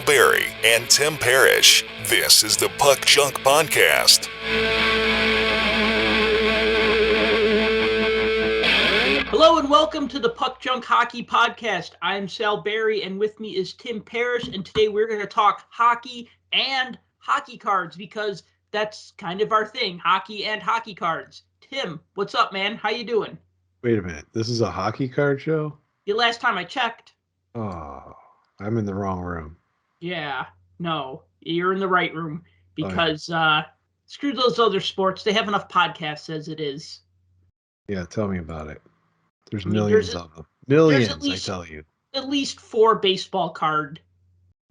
Sal Berry and Tim Parish. This is the Puck Junk Podcast. Hello and welcome to the Puck Junk Hockey Podcast. I'm Sal Berry and with me is Tim Parish, and today we're going to talk hockey and hockey cards because that's kind of our thing, hockey and hockey cards. Tim, what's up, man? How you doing? Wait a minute. This is a hockey card show? The last time I checked. Oh, I'm in the wrong room. Yeah, no, you're in the right room because screw those other sports. They have enough podcasts as it is. Yeah, tell me about it. There's millions of them. Millions, I tell you. At least 4 baseball card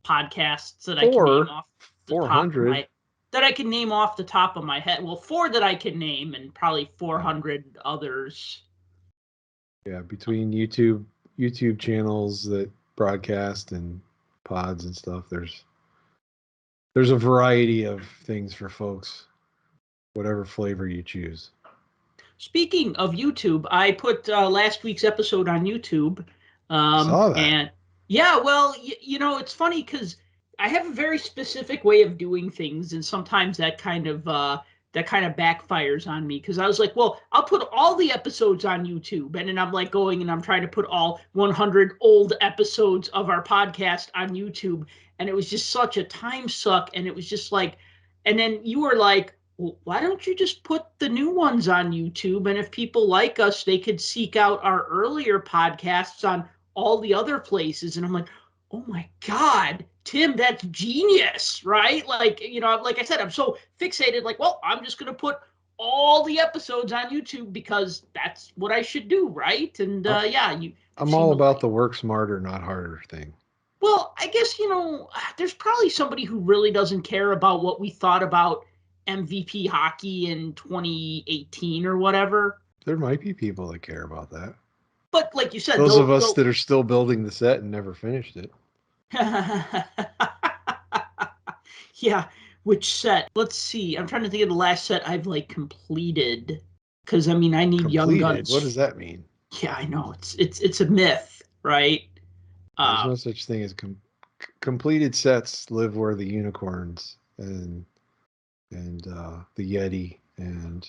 podcasts that I can name off the 400 that I can name off the top of my head. Well, 4 that I can name, and probably 400 others. Yeah, between YouTube channels that broadcast and pods and stuff, there's a variety of things for folks, whatever flavor you choose. Speaking of YouTube, I put last week's episode on YouTube. Saw that. And yeah, well, you know, it's funny because I have a very specific way of doing things, and sometimes that kind of backfires on me because I was like, well, I'll put all the episodes on YouTube, and then I'm like going and I'm trying to put all 100 old episodes of our podcast on YouTube, and it was just such a time suck, and it was just like, and then you were like, well, why don't you just put the new ones on YouTube? And if people like us, they could seek out our earlier podcasts on all the other places. And I'm like, oh my God, Tim, that's genius, right? Like, you know, like I said, I'm so fixated, like, well, I'm just going to put all the episodes on YouTube because that's what I should do, right? And I'm all about the work smarter, not harder thing. Well, I guess, you know, there's probably somebody who really doesn't care about what we thought about MVP hockey in 2018 or whatever. There might be people that care about that. But like you said, those of us that are still building the set and never finished it. Yeah, which set? Let's see. I'm trying to think of the last set I've completed. Because I mean, I need young guns. What does that mean? Yeah, I know it's a myth, right? There's no such thing as completed sets. Live where the unicorns and the Yeti and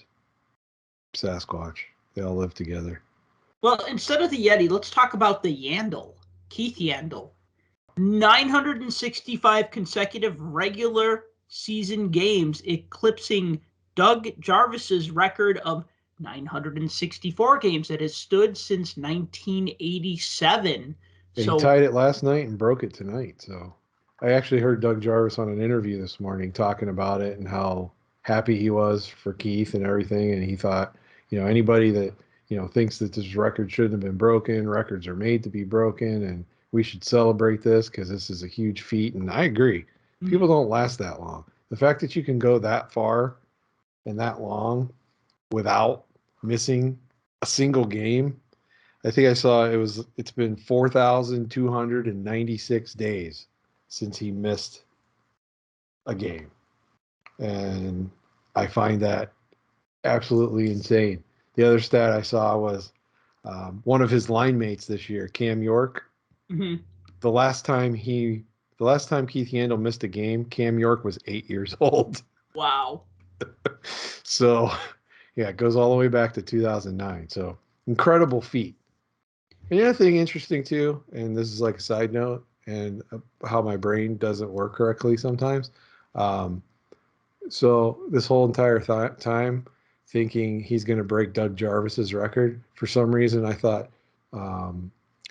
Sasquatch, they all live together. Well, instead of the Yeti, let's talk about the Yandle, Keith Yandle. 965 consecutive regular season games, eclipsing Doug Jarvis's record of 964 games that has stood since 1987. Yeah, he tied it last night and broke it tonight. So I actually heard Doug Jarvis on an interview this morning talking about it and how happy he was for Keith and everything. And he thought, you know, anybody that, you know, thinks that this record shouldn't have been broken, records are made to be broken, and we should celebrate this because this is a huge feat. And I agree. People don't last that long. The fact that you can go that far and that long without missing a single game, I think I saw it's been 4,296 days since he missed a game. And I find that absolutely insane. The other stat I saw was one of his line mates this year, Cam York. Mm-hmm. The last time Keith Yandle missed a game, Cam York was 8 years old. Wow. So, yeah, it goes all the way back to 2009. So, incredible feat. And the other thing interesting too, and this is like a side note, and how my brain doesn't work correctly sometimes. So this whole entire time, thinking he's going to break Doug Jarvis's record, for some reason I thought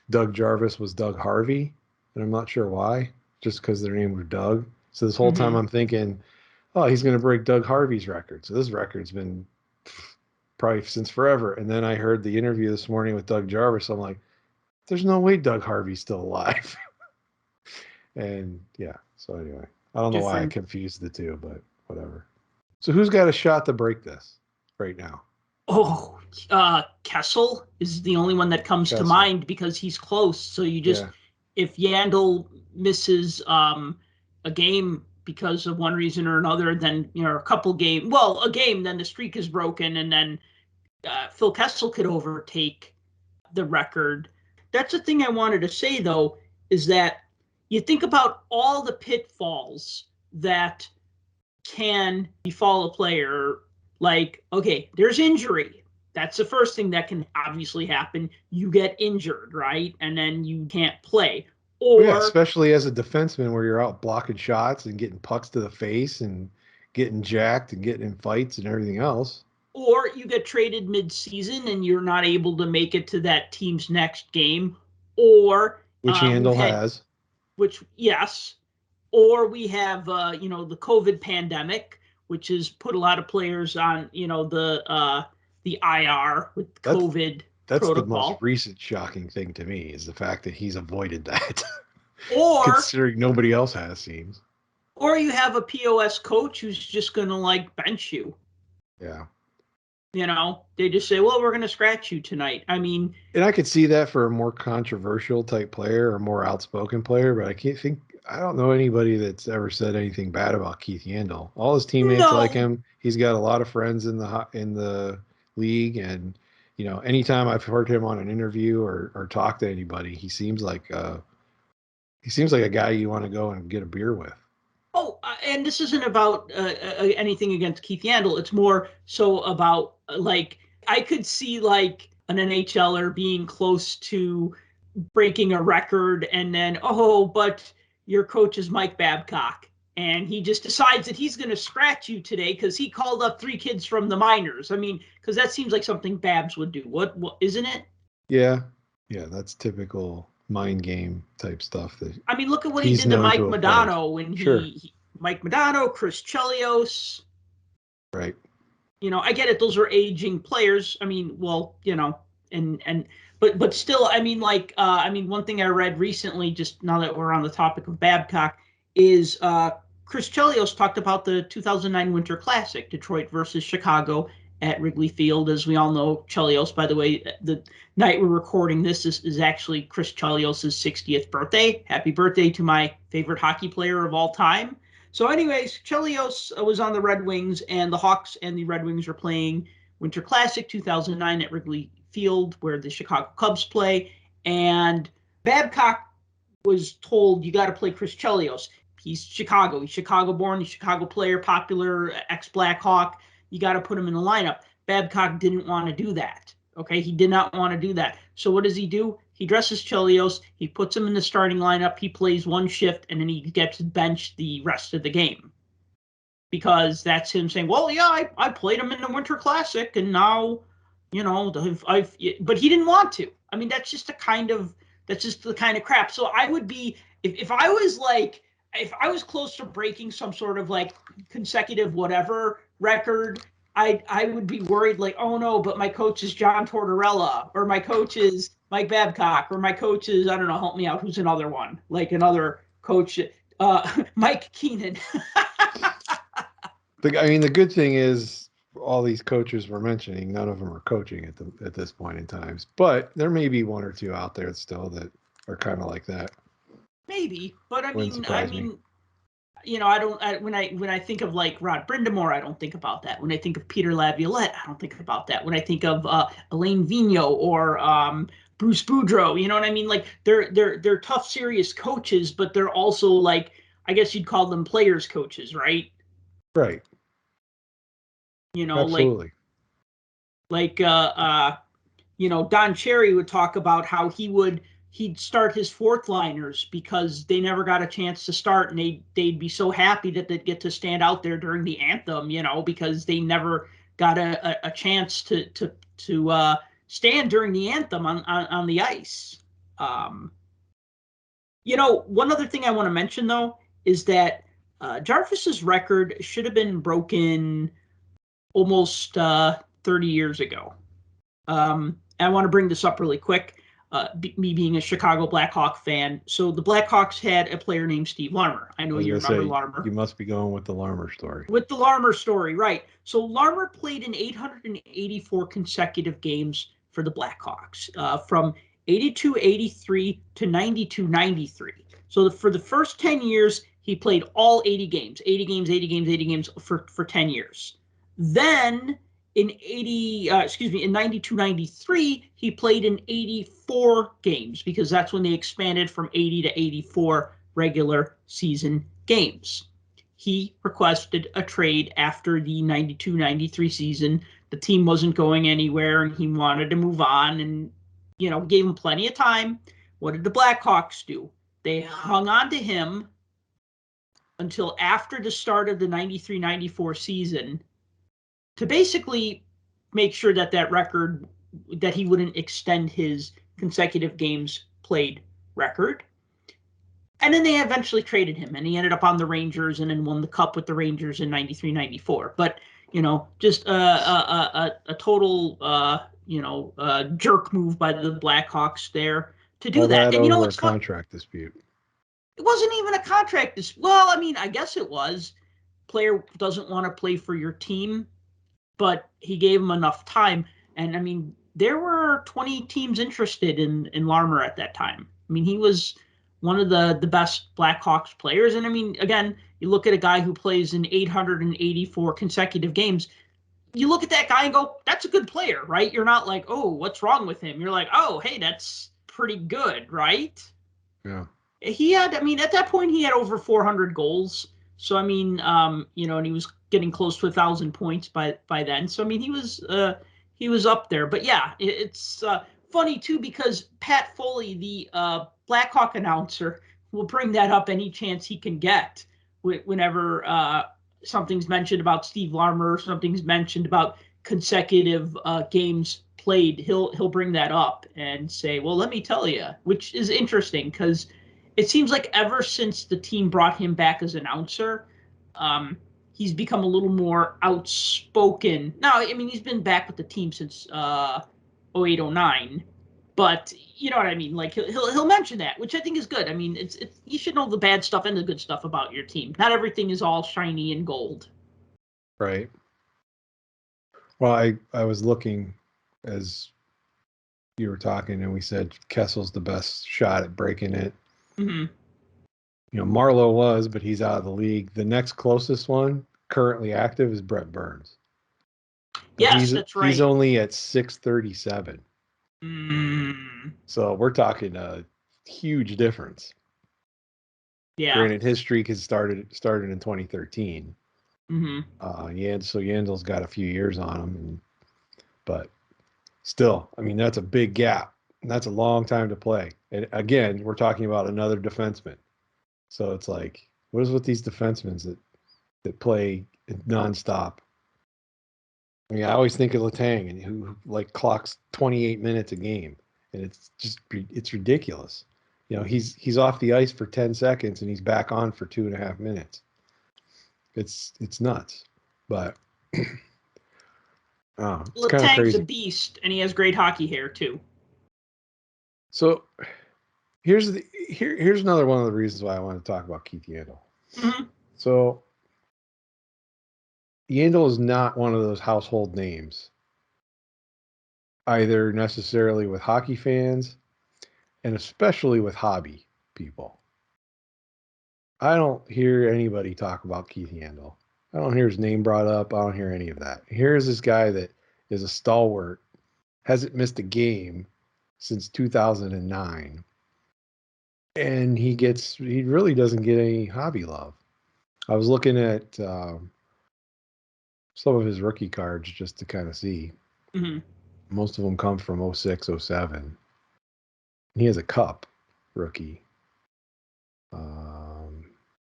Doug Jarvis was Doug Harvey, and I'm not sure why, just because their name was Doug. So this whole time I'm thinking, oh, he's going to break Doug Harvey's record. So this record's been probably since forever. And then I heard the interview this morning with Doug Jarvis. I'm like, there's no way Doug Harvey's still alive. And yeah, so anyway, I don't know why I confused the two, but whatever. So who's got a shot to break this right now? Oh, Kessel is the only one that comes to mind because he's close. So you just, if Yandle misses a game because of one reason or another, then, you know, a game, then the streak is broken, and then Phil Kessel could overtake the record. That's the thing I wanted to say, though, is that you think about all the pitfalls that can befall a player. Like, okay, there's injury. That's the first thing that can obviously happen. You get injured, right? And then you can't play. Or yeah, especially as a defenseman where you're out blocking shots and getting pucks to the face and getting jacked and getting in fights and everything else. Or you get traded mid-season and you're not able to make it to that team's next game. Or Which Yandle has. Which, yes. Or we have, the COVID pandemic, which has put a lot of players on, the IR with COVID That's protocol. the most recent shocking thing to me is the fact that he's avoided that. Or considering nobody else has, seems. Or you have a POS coach who's just going to like bench you. Yeah. They just say, well, we're going to scratch you tonight. I mean, and I could see that for a more controversial type player or more outspoken player, but I don't know anybody that's ever said anything bad about Keith Yandle. All his teammates like him. He's got a lot of friends in the league, and anytime I've heard him on an interview or talk to anybody, he seems like a guy you want to go and get a beer with. Oh, and this isn't about anything against Keith Yandle. It's more so about I could see like an NHLer being close to breaking a record, and then but your coach is Mike Babcock, and he just decides that he's going to scratch you today because he called up 3 kids from the minors. I mean, because that seems like something Babs would do. What isn't it? Yeah, that's typical mind game type stuff. I mean, look at what he did to Mike Modano when Mike Modano, Chris Chelios. Right. I get it. Those are aging players. I mean, well, but still, I mean, one thing I read recently, just now that we're on the topic of Babcock, is Chris Chelios talked about the 2009 Winter Classic, Detroit versus Chicago at Wrigley Field. As we all know, Chelios, by the way, the night we're recording this is actually Chris Chelios' 60th birthday. Happy birthday to my favorite hockey player of all time. So anyways, Chelios was on the Red Wings, and the Hawks and the Red Wings are playing Winter Classic 2009 at Wrigley Field, where the Chicago Cubs play. And Babcock was told, you got to play Chris Chelios. He's Chicago. He's Chicago-born. He's a Chicago player, popular, ex-Blackhawk. You got to put him in the lineup. Babcock didn't want to do that. Okay, he did not want to do that. So what does he do? He dresses Chelios. He puts him in the starting lineup. He plays one shift, and then he gets benched the rest of the game. Because that's him saying, well, yeah, I played him in the Winter Classic, and now, but he didn't want to. I mean, that's just the kind of crap. So I would be, if I was close to breaking some sort of like consecutive whatever record, I would be worried, like, oh no, but my coach is John Tortorella, or my coach is Mike Babcock, or my coach is, I don't know, help me out, who's another one? Like another coach, Mike Keenan. The good thing is all these coaches we're mentioning, none of them are coaching at this point in times. But there may be one or two out there still that are kind of like that. Maybe, but I mean, when I think of like Rod Brindamore, I don't think about that. When I think of Peter Laviolette, I don't think about that. When I think of Alain Vigneault or Bruce Boudreau, you know what I mean? Like they're tough, serious coaches, but they're also like, I guess you'd call them players coaches, right? Right. Absolutely. like Don Cherry would talk about how he'd start his fourth liners because they never got a chance to start, and they'd be so happy that they'd get to stand out there during the anthem, because they never got a chance to stand during the anthem on the ice. One other thing I want to mention though is that Jarvis's record should have been broken almost 30 years ago. I want to bring this up really quick. Me being a Chicago Blackhawk fan. So the Blackhawks had a player named Steve Larmer. I know you remember Larmer. You must be going with the Larmer story. With the Larmer story, right. So Larmer played in 884 consecutive games for the Blackhawks from 82-83 to 92-93. So for the first 10 years, he played all 80 games for 10 years. Then in 92-93, he played in 84 games because that's when they expanded from 80 to 84 regular season games. He requested a trade after the 92-93 season. The team wasn't going anywhere, and he wanted to move on, and, gave him plenty of time. What did the Blackhawks do? They hung on to him until after the start of the 93-94 season to basically make sure that record, that he wouldn't extend his consecutive games played record. And then they eventually traded him, and he ended up on the Rangers and then won the Cup with the Rangers in 93-94. But, just a total, jerk move by the Blackhawks there to do that. And over a contract dispute. It wasn't even a contract dispute. Well, I mean, I guess it was. Player doesn't want to play for your team, but he gave him enough time. And, I mean, there were 20 teams interested in Larmer at that time. I mean, he was one of the best Blackhawks players. And, I mean, again, you look at a guy who plays in 884 consecutive games. You look at that guy and go, that's a good player, right? You're not like, oh, what's wrong with him? You're like, oh, hey, that's pretty good, right? Yeah. He had, I mean, at that point, he had over 400 goals. So, I mean, and he was getting close to 1,000 points by then. So, I mean, he was up there. But yeah, it's funny too, because Pat Foley, the Blackhawk announcer, will bring that up any chance he can get whenever something's mentioned about Steve Larmer, something's mentioned about consecutive games played. He'll bring that up and say, well, let me tell you, which is interesting because it seems like ever since the team brought him back as announcer, he's become a little more outspoken. Now, I mean, he's been back with the team since 08-09, but you know what I mean? Like he'll mention that, which I think is good. I mean, it's you should know the bad stuff and the good stuff about your team. Not everything is all shiny and gold. Right. Well, I was looking as you were talking, and we said Kessel's the best shot at breaking it. Mm-hmm. Marlowe was, but he's out of the league. The next closest one currently active is Brett Burns. Yes, that's right. He's only at 637. Mm. So we're talking a huge difference. Yeah. Granted, his streak has started in 2013. Mm-hmm. So Yandle's got a few years on him, but still, I mean, that's a big gap. And that's a long time to play. And again, we're talking about another defenseman. So it's like, what is with these defensemen that play nonstop? I mean, I always think of Letang, and who like clocks 28 minutes a game, and it's ridiculous. He's off the ice for 10 seconds and he's back on for 2.5 minutes. It's nuts, but it's kind of Letang's crazy. a beast, and he has great hockey hair too. So here's another one of the reasons why I want to talk about Keith Yandle. Mm-hmm. So Yandle is not one of those household names, either necessarily with hockey fans and especially with hobby people. I don't hear anybody talk about Keith Yandle. I don't hear his name brought up. I don't hear any of that. Here's this guy that is a stalwart, hasn't missed a game since 2009. And he really doesn't get any hobby love. I was looking at some of his rookie cards just to kind of see. Mm-hmm. Most of them come from 06, 07. He has a cup rookie.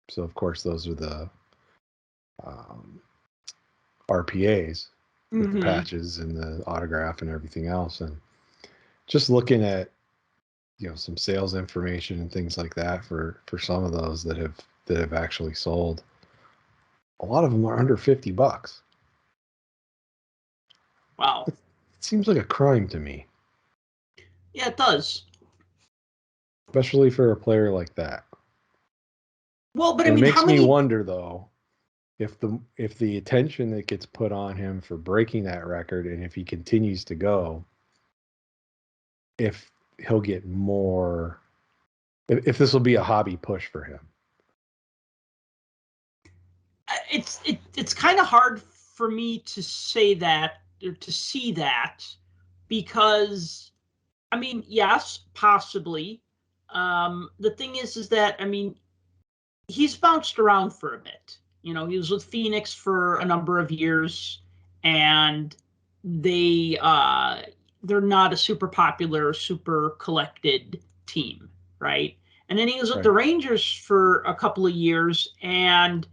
So, of course, those are the RPAs with the patches and the autograph and everything else. And just looking at, some sales information and things like that for some of those that have actually sold, a lot of them are under $50. Wow. It seems like a crime to me. Yeah, it does. Especially for a player like that. Well, but it I mean, makes me wonder though, if the attention that gets put on him for breaking that record, and if he continues to go, if he'll get more, if this will be a hobby push for him. It's kind of hard for me to say that or to see that, because I mean, yes, possibly. The thing is that I mean, he's bounced around for a bit. You know, he was with Phoenix for a number of years, and they're not a super popular, super collected team, right? And then he was with the Rangers for a couple of years, and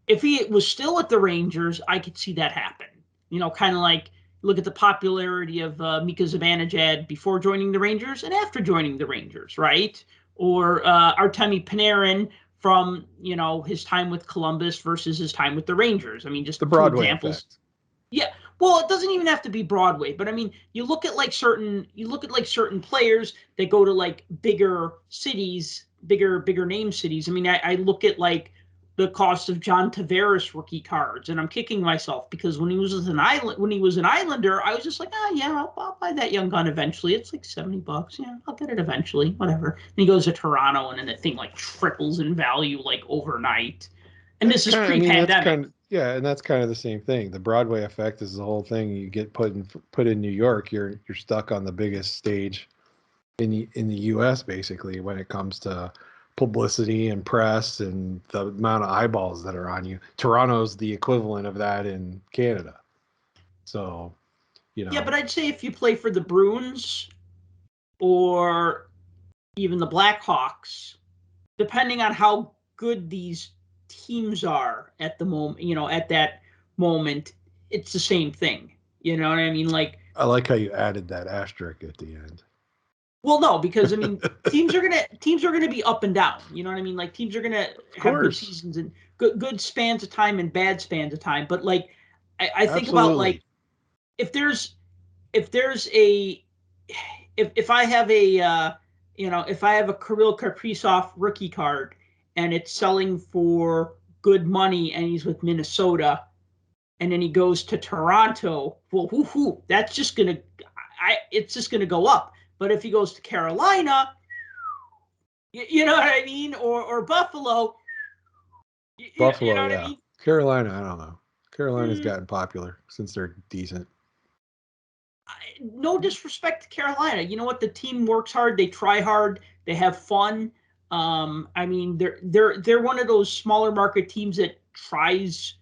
if he was still at the Rangers, I could see that happen. You know, kind of like look at the popularity of Mika Zibanejad before joining the Rangers and after joining the Rangers, right? Or Artemi Panarin from, you know, his time with Columbus versus his time with the Rangers. I mean, just The two Broadway examples. effect. Yeah. Well, it doesn't even have to be Broadway, but I mean, you look at certain players that go to like bigger cities, bigger name cities. I mean, I look at like the cost of John Tavares rookie cards, and I'm kicking myself because when he was an Islander, I was just like, yeah, I'll buy that young gun eventually. It's like $70. Yeah, I'll get it eventually, whatever. And he goes to Toronto, and then the thing like triples in value like overnight. And this is pre-pandemic. And that's kind of the same thing. The Broadway effect is the whole thing. You get put in New York, you're stuck on the biggest stage in the U.S. basically when it comes to publicity and press and the amount of eyeballs that are on you. Toronto's the equivalent of that in Canada. So, you know. Yeah, but I'd say if you play for the Bruins or even the Blackhawks, depending on how good these teams are at the moment, you know, at that moment, it's the same thing. You know what I mean? Like, I like how you added that asterisk at the end. Well, no, because I mean, teams are gonna be up and down. You know what I mean? Like teams are gonna have good seasons and good spans of time and bad spans of time. But like, I think about like if I have a if I have a Kirill Kaprizov rookie card and it's selling for good money and he's with Minnesota and then he goes to Toronto, well, that's just gonna it's just gonna go up. But if he goes to Carolina, you know what I mean, or Buffalo, Buffalo, you know what yeah. I mean? Carolina, I don't know. Carolina's gotten popular since they're decent. No disrespect to Carolina. You know what? The team works hard. They try hard. They have fun. I mean, they're one of those smaller market teams that tries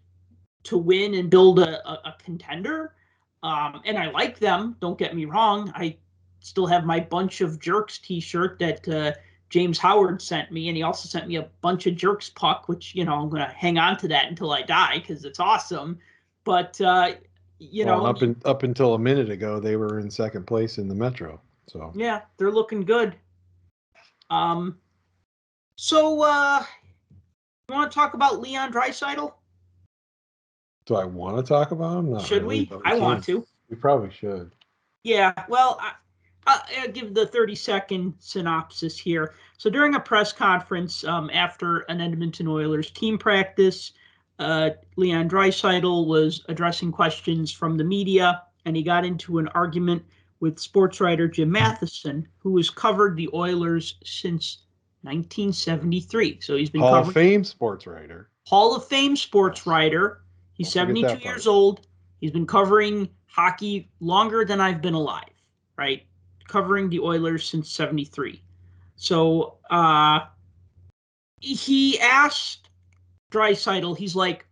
to win and build a contender. And I like them. Don't get me wrong. I still have my Bunch of Jerks T-shirt that James Howard sent me, and he also sent me a Bunch of Jerks puck, which I'm going to hang on to that until I die because it's awesome. But up until a minute ago, they were in second place in the Metro. So yeah, they're looking good. So you want to talk about Leon Draisaitl? Do I want to talk about him? Not Should really, we? I want to. We probably should. Yeah, well, I'll give the 30-second synopsis here. So during a press conference after an Edmonton Oilers team practice, Leon Draisaitl was addressing questions from the media, and he got into an argument with sports writer Jim Matheson, who has covered the Oilers since 1973. So he's been Hall of Fame sports writer. Hall of Fame sports writer. He's 72 years old. He's been covering hockey longer than I've been alive, right? Covering the Oilers since 73. So he asked Draisaitl, he's like,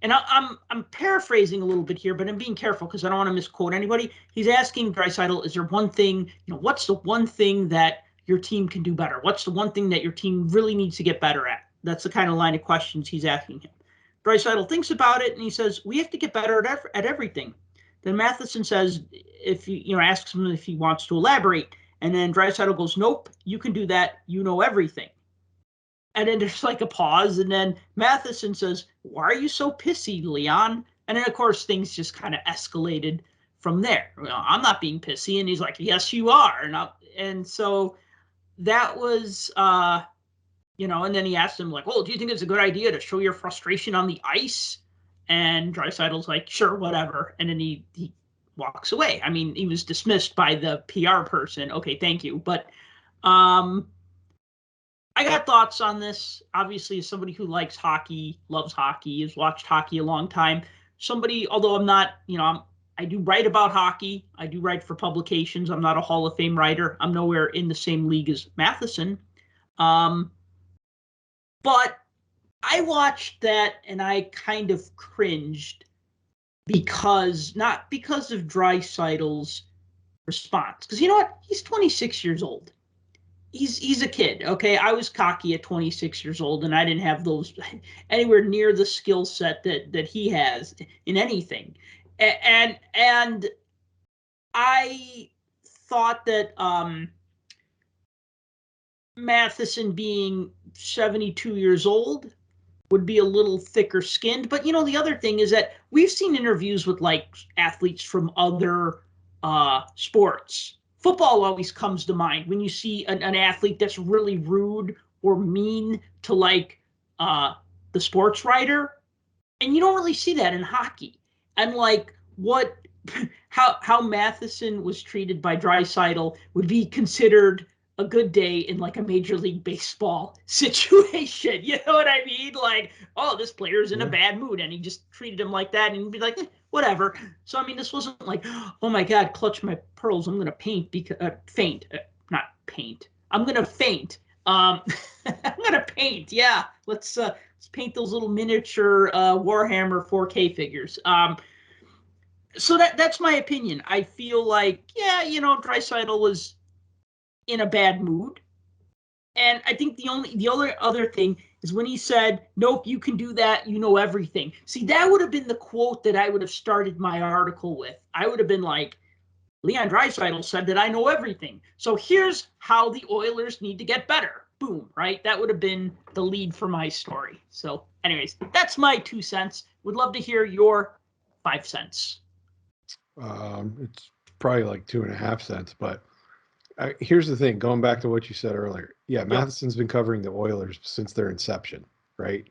and I'm paraphrasing a little bit here, but I'm being careful because I don't want to misquote anybody. He's asking Draisaitl, is there one thing, what's the one thing that your team can do better? What's the one thing that your team really needs to get better at? That's the kind of line of questions he's asking him. Draisaitl thinks about it and he says, we have to get better at everything. Then Matheson says, if asks him if he wants to elaborate. And then Draisaitl goes, nope, you can do that. You know everything. And then there's like a pause. And then Matheson says, why are you so pissy, Leon? And then, of course, things just kind of escalated from there. I'm not being pissy. And he's like, yes, you are. And so that was, and then he asked him, like, well, do you think it's a good idea to show your frustration on the ice? And Draisaitl's like, sure, whatever. And then he walks away. I mean, he was dismissed by the PR person. Okay, thank you. But I got thoughts on this. Obviously, as somebody who likes hockey, loves hockey, has watched hockey a long time. Somebody, although I'm not, I do write about hockey. I do write for publications. I'm not a Hall of Fame writer. I'm nowhere in the same league as Matheson. But I watched that and I kind of cringed not because of Draisaitl's response. Because you know what? He's 26 years old. He's a kid. Okay, I was cocky at 26 years old, and I didn't have those anywhere near the skill set that he has in anything. And I thought that Matheson being 72 years old would be a little thicker skinned. But the other thing is that we've seen interviews with like athletes from other sports. Football always comes to mind when you see an athlete that's really rude or mean to like the sports writer, and you don't really see that in hockey. And like what how Matheson was treated by Draisaitl would be considered a good day in like a Major League Baseball situation. You know what I mean? Like, oh, this player's in a bad mood, and he just treated him like that, and he'd be like, whatever. So I mean, this wasn't like, oh my God, clutch my pearls, I'm gonna faint. Not paint. I'm gonna faint. I'm gonna paint. Yeah, let's paint those little miniature Warhammer 4K figures. So that's my opinion. I feel like, yeah, Draisaitl was in a bad mood. And I think the other thing is when he said, "Nope, you can do that. You know everything." See, that would have been the quote that I would have started my article with. I would have been like, Leon Draisaitl said that I know everything. So here's how the Oilers need to get better. Boom, right? That would have been the lead for my story. So, anyways, that's my 2 cents. Would love to hear your 5 cents. It's probably like 2.5 cents, but here's the thing. Going back to what you said earlier, yeah, Matheson's been covering the Oilers since their inception, right?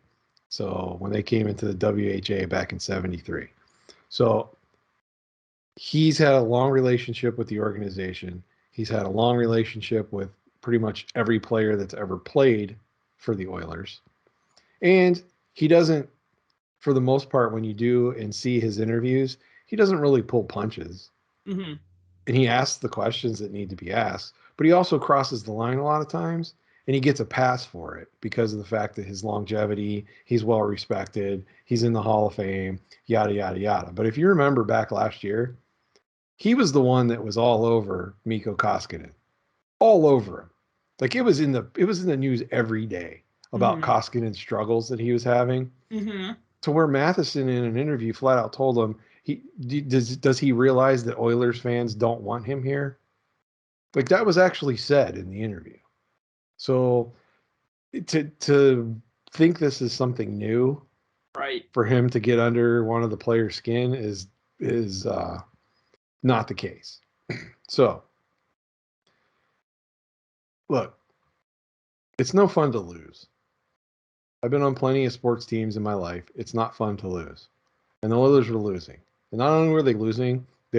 So when they came into the WHA back in '73, so he's had a long relationship with the organization. He's had a long relationship with pretty much every player that's ever played for the Oilers, and he doesn't, for the most part, when you do and see his interviews, he doesn't really pull punches. Mm-hmm. And he asks the questions that need to be asked, but he also crosses the line a lot of times, and he gets a pass for it because of the fact that his longevity, he's well respected, he's in the Hall of Fame, yada yada yada. But if you remember back last year, he was the one that was all over Mikko Koskinen, all over him. Like it was in the news every day about Koskinen's struggles that he was having. Mm-hmm. To where Matheson in an interview flat out told him, does he realize that Oilers fans don't want him here? Like that was actually said in the interview. So to think this is something new, right, for him to get under one of the players' skin is not the case. So look, it's no fun to lose. I've been on plenty of sports teams in my life. It's not fun to lose. And the Oilers were losing. And not only were they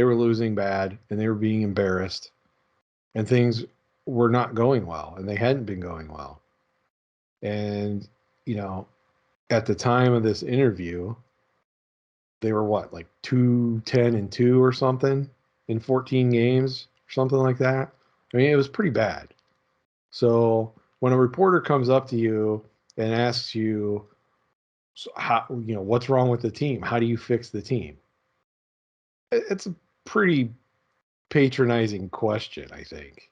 were losing bad, and they were being embarrassed, and things were not going well, and they hadn't been going well. And, at the time of this interview, they were what, like 2-10-2 or something in 14 games or something like that. I mean, it was pretty bad. So when a reporter comes up to you and asks you, so how, what's wrong with the team? How do you fix the team? It's a pretty patronizing question, I think.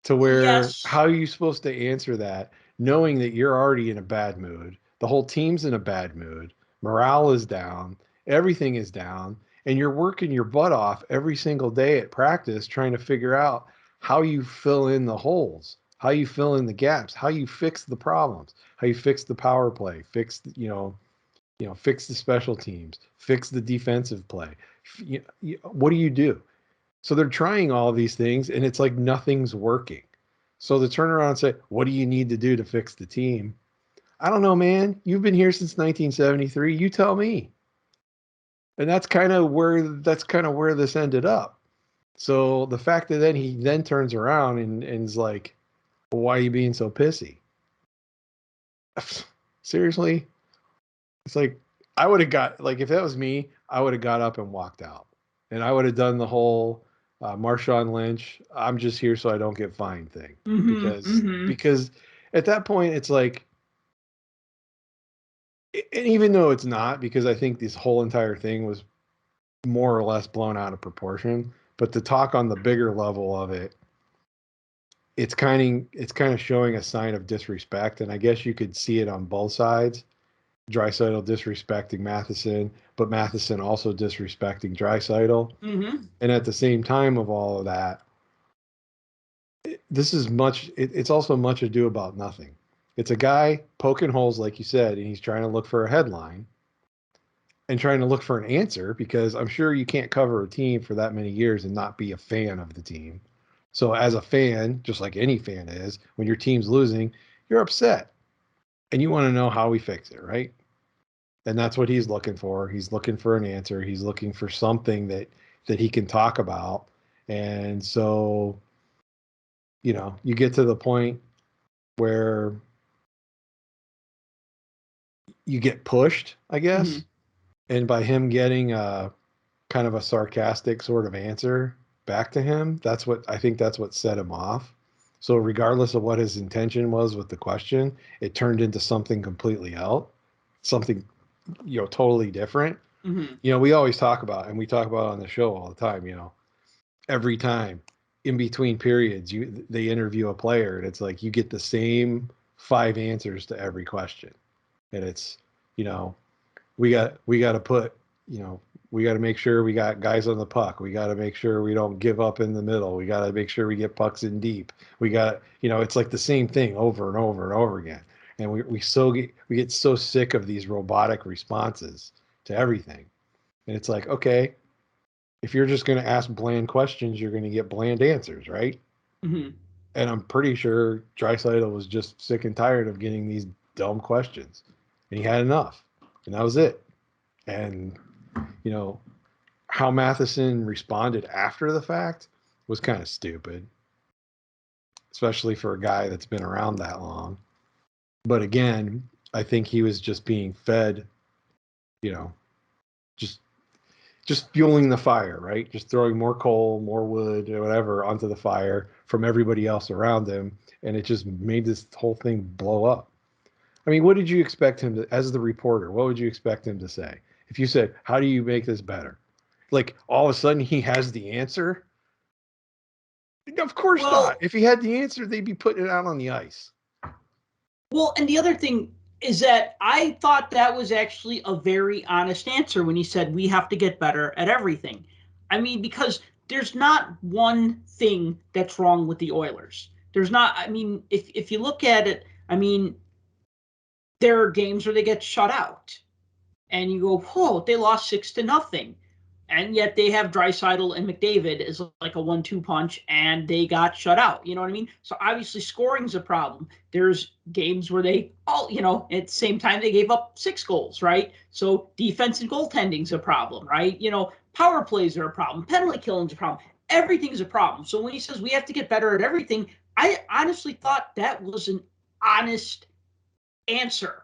To where, how are you supposed to answer that knowing that you're already in a bad mood? The whole team's in a bad mood. Morale is down. Everything is down. And you're working your butt off every single day at practice trying to figure out how you fill in the holes, how you fill in the gaps, how you fix the problems, how you fix the power play, fix fix the special teams, fix the defensive play. What do you do? So they're trying all these things, and it's like nothing's working. So to turn around and say, what do you need to do to fix the team? I don't know, man. You've been here since 1973. You tell me. And that's kind of where this ended up. So the fact that then he then turns around and is like, well, why are you being so pissy? Seriously? It's like, I would have if that was me, I would have got up and walked out. And I would have done the whole Marshawn Lynch, I'm just here so I don't get fined thing. Because at that point, it's like, And even though it's not, because I think this whole entire thing was more or less blown out of proportion, but to talk on the bigger level of it, it's kind of showing a sign of disrespect, and I guess you could see it on both sides. Draisaitl disrespecting Matheson, but Matheson also disrespecting Draisaitl. Mm-hmm. And at the same time of all of that, it's also much ado about nothing. It's a guy poking holes, like you said, and he's trying to look for a headline and trying to look for an answer, because I'm sure you can't cover a team for that many years and not be a fan of the team. So as a fan, just like any fan is, when your team's losing, you're upset and you want to know how we fix it, right? And that's what he's looking for. He's looking for an answer. He's looking for something that he can talk about. And so, you get to the point where you get pushed, I guess. Mm-hmm. And by him getting a kind of a sarcastic sort of answer back to him, that's what set him off. So regardless of what his intention was with the question, it turned into something completely else, something, totally different. Mm-hmm. We always talk about, and we talk about on the show all the time, every time in between periods, they interview a player, and it's like you get the same 5 answers to every question. And it's, we got to put, we got to make sure we got guys on the puck. We got to make sure we don't give up in the middle. We got to make sure we get pucks in deep. We got, it's like the same thing over and over and over again. And we get so sick of these robotic responses to everything. And it's like, okay, if you're just going to ask bland questions, you're going to get bland answers, right? Mm-hmm. And I'm pretty sure Draisaitl was just sick and tired of getting these dumb questions, and he had enough, and that was it. And how Matheson responded after the fact was kind of stupid, especially for a guy that's been around that long. But again, I think he was just being fed, just just fueling the fire, right? Just throwing more coal, more wood, or whatever onto the fire from everybody else around him, and it just made this whole thing blow up. I mean, what did you expect him to, as the reporter, what would you expect him to say? If you said, how do you make this better? Like, all of a sudden he has the answer? Of course not. Well, If he had the answer, they'd be putting it out on the ice. and the other thing is that I thought that was actually a very honest answer when he said we have to get better at everything. I mean, because there's not one thing that's wrong with the Oilers. There's not, I mean, if you look at it, I mean, there are games where they get shut out. And you go, whoa, they lost 6-0. And yet they have Draisaitl and McDavid as like a 1-2 punch, and they got shut out. You know what I mean? So obviously scoring's a problem. There's games where they all, at the same time they gave up 6 goals, right? So defense and goaltending's a problem, right? Power plays are a problem. Penalty killing's a problem. Everything's a problem. So when he says we have to get better at everything, I honestly thought that was an honest answer.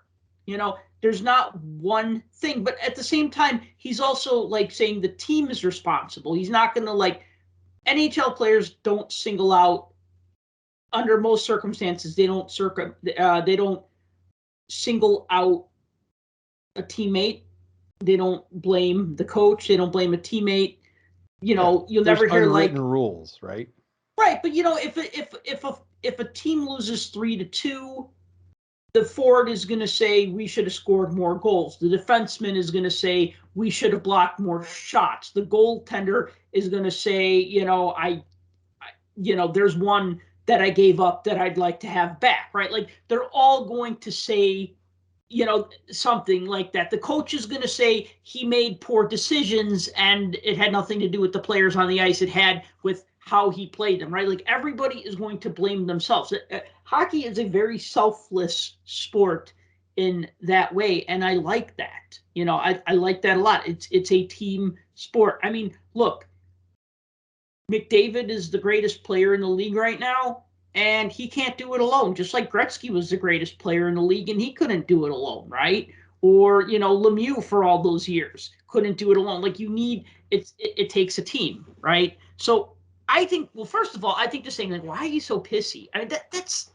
There's not one thing, but at the same time, he's also like saying the team is responsible. He's not going to NHL players don't single out under most circumstances. They don't single out a teammate. They don't blame the coach. They don't blame a teammate. You'll never hear unwritten rules, right? Right, but if a team loses 3-2, the forward is going to say we should have scored more goals. The defenseman is going to say we should have blocked more shots. The goaltender is going to say, there's one that I gave up that I'd like to have back, right? Like they're all going to say, something like that. The coach is going to say he made poor decisions and it had nothing to do with the players on the ice. It had with how he played them, right? Like everybody is going to blame themselves. Hockey is a very selfless sport in that way, and I like that. I like that a lot. It's a team sport. I mean, look, McDavid is the greatest player in the league right now, and he can't do it alone. Just like Gretzky was the greatest player in the league, and he couldn't do it alone, right? Or Lemieux for all those years couldn't do it alone. Like it takes a team, right? So I think, well, first of all, I think the saying like, why are you so pissy? I mean, that's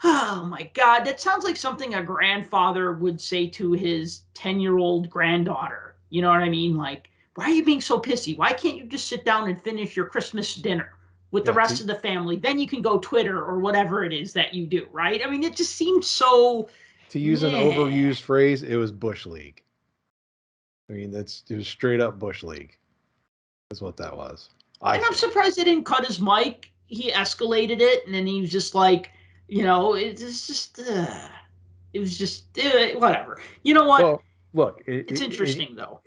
Oh my God, that sounds like something a grandfather would say to his 10-year-old granddaughter. You know what I mean? Like, why are you being so pissy? Why can't you just sit down and finish your Christmas dinner with the Yeah, rest of the family? Then you can go Twitter or whatever it is that you do, right? I mean, it just seems so, to use an yeah. overused phrase, it was Bush League. I mean, it was straight up Bush League. That's what that was. I And I'm think. surprised they didn't cut his mic. He escalated it, and then he was just like, it was just whatever. You know what? Well, look, It's interesting though.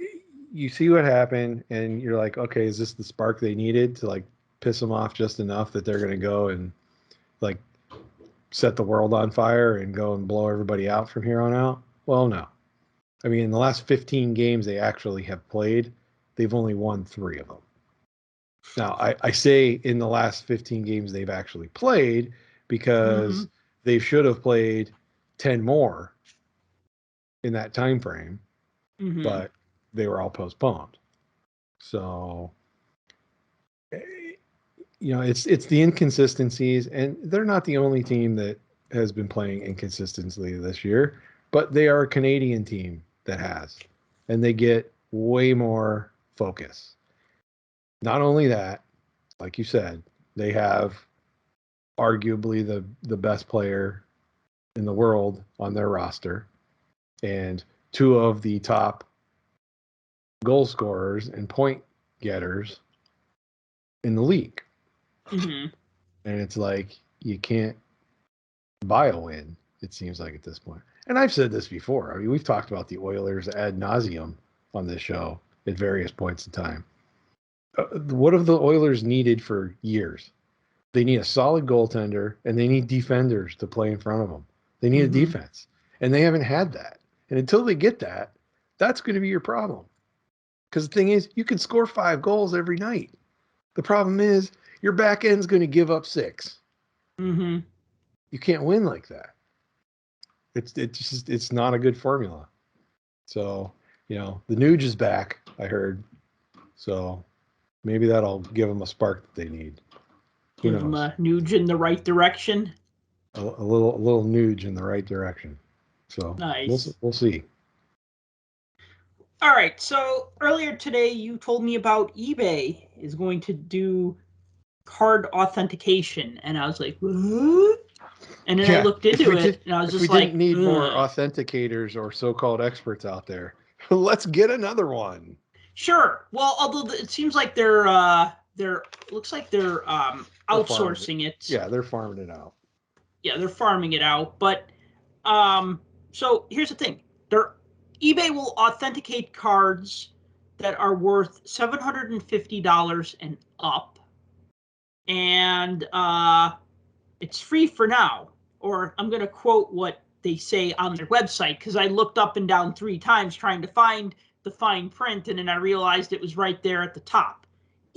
you see what happened, and you're like, okay, is this the spark they needed to like piss them off just enough that they're going to go and like set the world on fire and go and blow everybody out from here on out? Well, no. I mean, in the last 15 games they actually have played, they've only won 3 of them. Now, I say in the last 15 games they've actually played Mm-hmm. because they should have played 10 more in that time frame, Mm-hmm. but they were all postponed. So, it's the inconsistencies, and they're not the only team that has been playing inconsistently this year, but they are a Canadian team that has, and they get way more focus. Not only that, like you said, they have arguably the best player in the world on their roster, and 2 of the top goal scorers and point getters in the league. Mm-hmm. And it's like you can't buy a win, it seems like at this point. And I've said this before. I mean, we've talked about the Oilers ad nauseum on this show at various points in time. What have the Oilers needed for years? They need a solid goaltender, and they need defenders to play in front of them. They need a Mm-hmm. defense, and they haven't had that. And until they get that, that's going to be your problem. Because the thing is, you can score 5 goals every night. The problem is your back end's going to give up 6. Mm-hmm. You can't win like that. It's not a good formula. So, the Nuge is back, I heard. So maybe that'll give them a spark that they need. Who Give him knows? a nudge in the right direction. A little Nuge in the right direction. So Nice. we'll see. All right. So earlier today, you told me about eBay is going to do card authentication, and I was like, what? And then I Yeah, looked into it, and I was if we just didn't like, need more ugh. authenticators or so-called experts out there, let's get another one. Sure. Well, although it seems like they're looks like they're They're farming it. outsourcing it. Yeah, they're farming it out. Yeah, they're farming it out. But um, so here's the thing: their eBay will authenticate cards that are worth $750 and up, and it's free for now. Or I'm going to quote what they say on their website because I looked up and down 3 times trying to find the fine print, and then I realized it was right there at the top.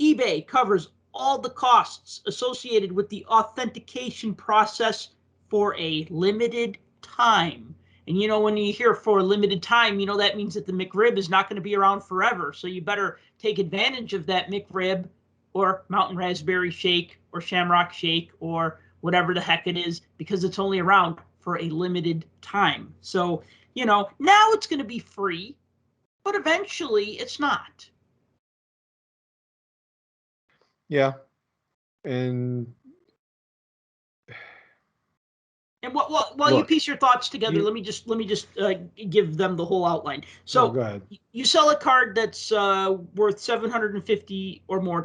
eBay covers all the costs associated with the authentication process for a limited time. And when you hear for a limited time, that means that the McRib is not going to be around forever. So you better take advantage of that McRib or mountain raspberry shake or shamrock shake or whatever the heck it is, because it's only around for a limited time. So, now it's going to be free, but eventually it's not. Yeah, and And while you look, piece your thoughts together, you let me just give them the whole outline. no, So go ahead. you sell a card that's worth $750 or more.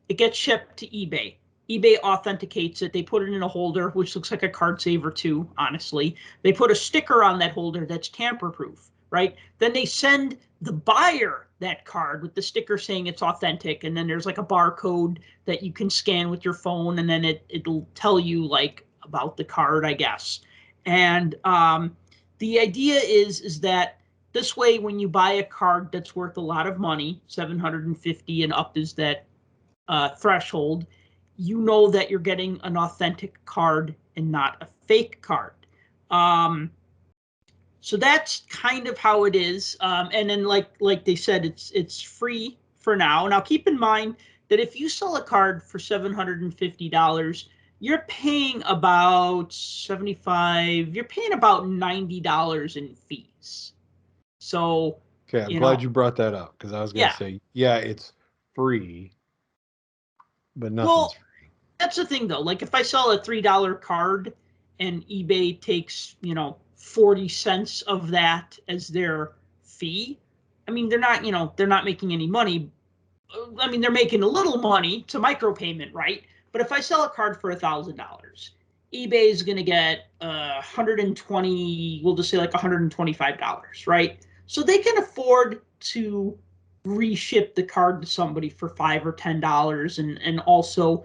It gets shipped to eBay. eBay authenticates it. They put it in a holder, which looks like a card saver too, honestly. They put a sticker on that holder that's tamper-proof, right? Then they send the buyer that card with the sticker saying it's authentic, and then there's like a barcode that you can scan with your phone, and then it'll tell you like about the card, I guess. And the idea is that this way, when you buy a card that's worth a lot of money, 750 and up is that threshold, you know that you're getting an authentic card and not a fake card. So that's kind of how it is. And then, like they said, it's free for now. Now, keep in mind that if you sell a card for $750, you're paying about 75, you're paying about $90 in fees. So, Okay, I'm glad you brought that up because I was going to yeah. say, yeah, it's free, but nothing's Well, free. that's the thing though. Like if I sell a $3 card and eBay takes, 40 cents of that as their fee, I mean, they're not making any money. I mean, they're making a little money. It's a micropayment, right? But if I sell a card for $1,000, eBay is going to get 120, we'll just say like $125, right? So they can afford to reship the card to somebody for $5 or $10 and also,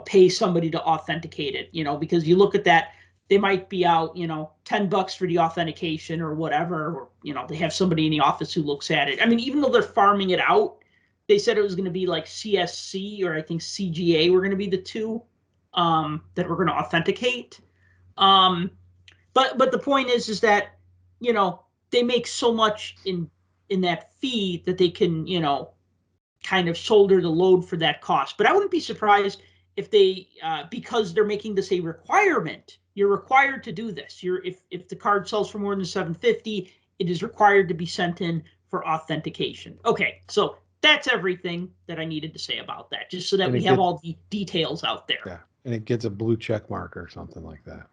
pay somebody to authenticate it, because you look at that, they might be out, $10 for the authentication or whatever, or, they have somebody in the office who looks at it. I mean, even though they're farming it out, they said it was going to be like CSC or I think CGA were going to be the two that were going to authenticate. Um, but the point is that they make so much in that fee that they can kind of shoulder the load for that cost. But I wouldn't be surprised if they because they're making this a requirement. You're required to do this. If the card sells for more than 750, it is required to be sent in for authentication. Okay, so that's everything that I needed to say about that, just so that we have all the details out there. Yeah, and it gets a blue check mark or something like that.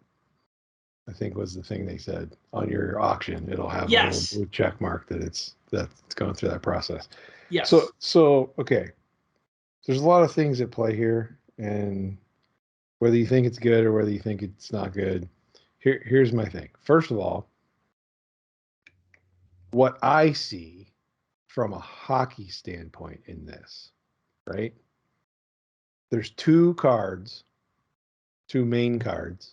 I think was the thing they said on your auction. It'll have a little blue check mark that it's going through that process. Yes. So okay. There's a lot of things at play here, and whether you think it's good or whether you think it's not good, here's my thing. First of all, what I see from a hockey standpoint in this, right? There's two main cards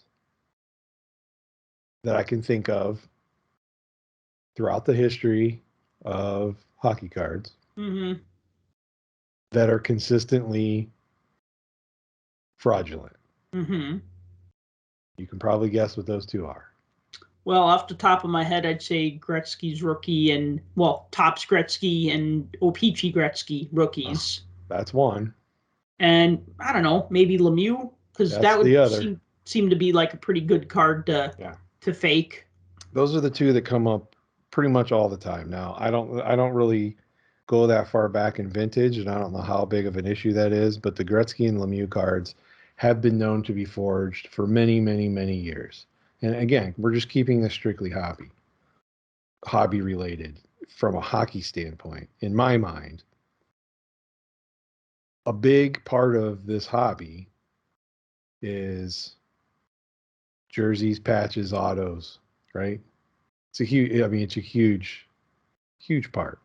that I can think of throughout the history of hockey cards that are consistently fraudulent. You can probably guess what those two are. Well, off the top of my head, I'd say Gretzky's rookie and, Topps Gretzky and O-Pee-Chee Gretzky rookies. That's one. And I don't know, maybe Lemieux, because that would seem to be like a pretty good card to fake. Those are the two that come up pretty much all the time. Now, I don't really go that far back in vintage, and I don't know how big of an issue that is, but the Gretzky and Lemieux cards have been known to be forged for many, many, many years. And again, we're just keeping this strictly hobby related from a hockey standpoint. In my mind, a big part of this hobby is jerseys, patches, autos, right? It's a huge part.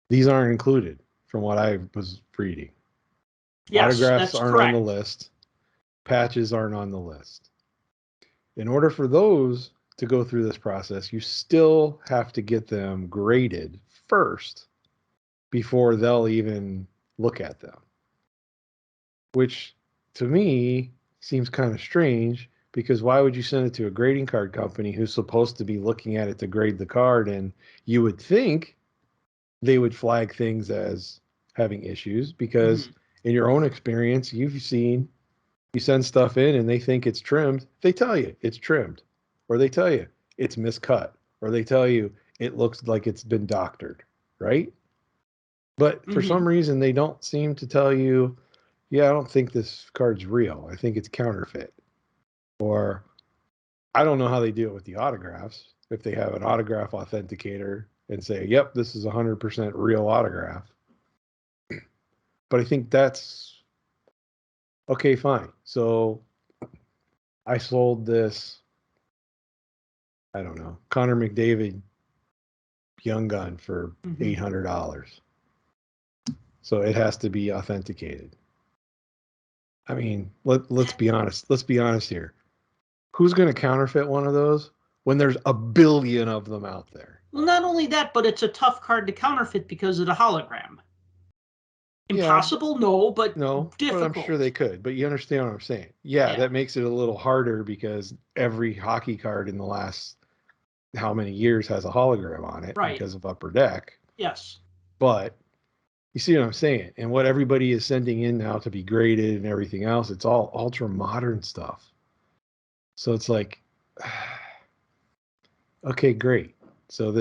These aren't included from what I was reading. Yes, autographs that's aren't correct. on the list. Patches aren't on the list. In order for those to go through this process, you still have to get them graded first before they'll even look at them. Which to me seems kind of strange, because why would you send it to a grading card company who's supposed to be looking at it to grade the card? And you would think they would flag things as having issues, because in your own experience, you send stuff in and they think it's trimmed. They tell you it's trimmed, or they tell you it's miscut, or they tell you it looks like it's been doctored, right? But for some reason, they don't seem to tell you, yeah, I don't think this card's real. I think it's counterfeit. Or I don't know how they do it with the autographs. If they have an autograph authenticator and say, yep, this is 100% real autograph. But I think that's okay, fine. So I sold this, I don't know, Connor McDavid Young Gun for $800. So it has to be authenticated. I mean, let's be honest. Let's be honest here. Who's going to counterfeit one of those when there's a billion of them out there? Well, not only that, but it's a tough card to counterfeit because of the hologram. Impossible? No, but difficult. But I'm sure they could. But you understand what I'm saying? Yeah, that makes it a little harder because every hockey card in the last how many years has a hologram on it because of Upper Deck. Yes. But You see what I'm saying? And what everybody is sending in now to be graded and everything else, it's all ultra modern stuff. So it's like, okay, great. So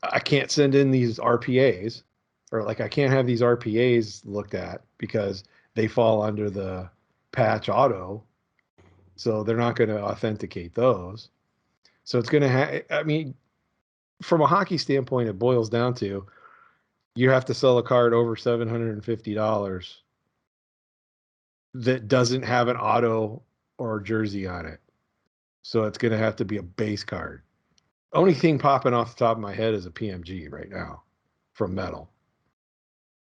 I can't send in these RPAs, or like I can't have these RPAs looked at because they fall under the patch auto. So they're not going to authenticate those. So it's going to I mean, from a hockey standpoint, it boils down to you have to sell a card over $750 that doesn't have an auto or jersey on it. So it's going to have to be a base card. Only thing popping off the top of my head is a PMG right now from Metal.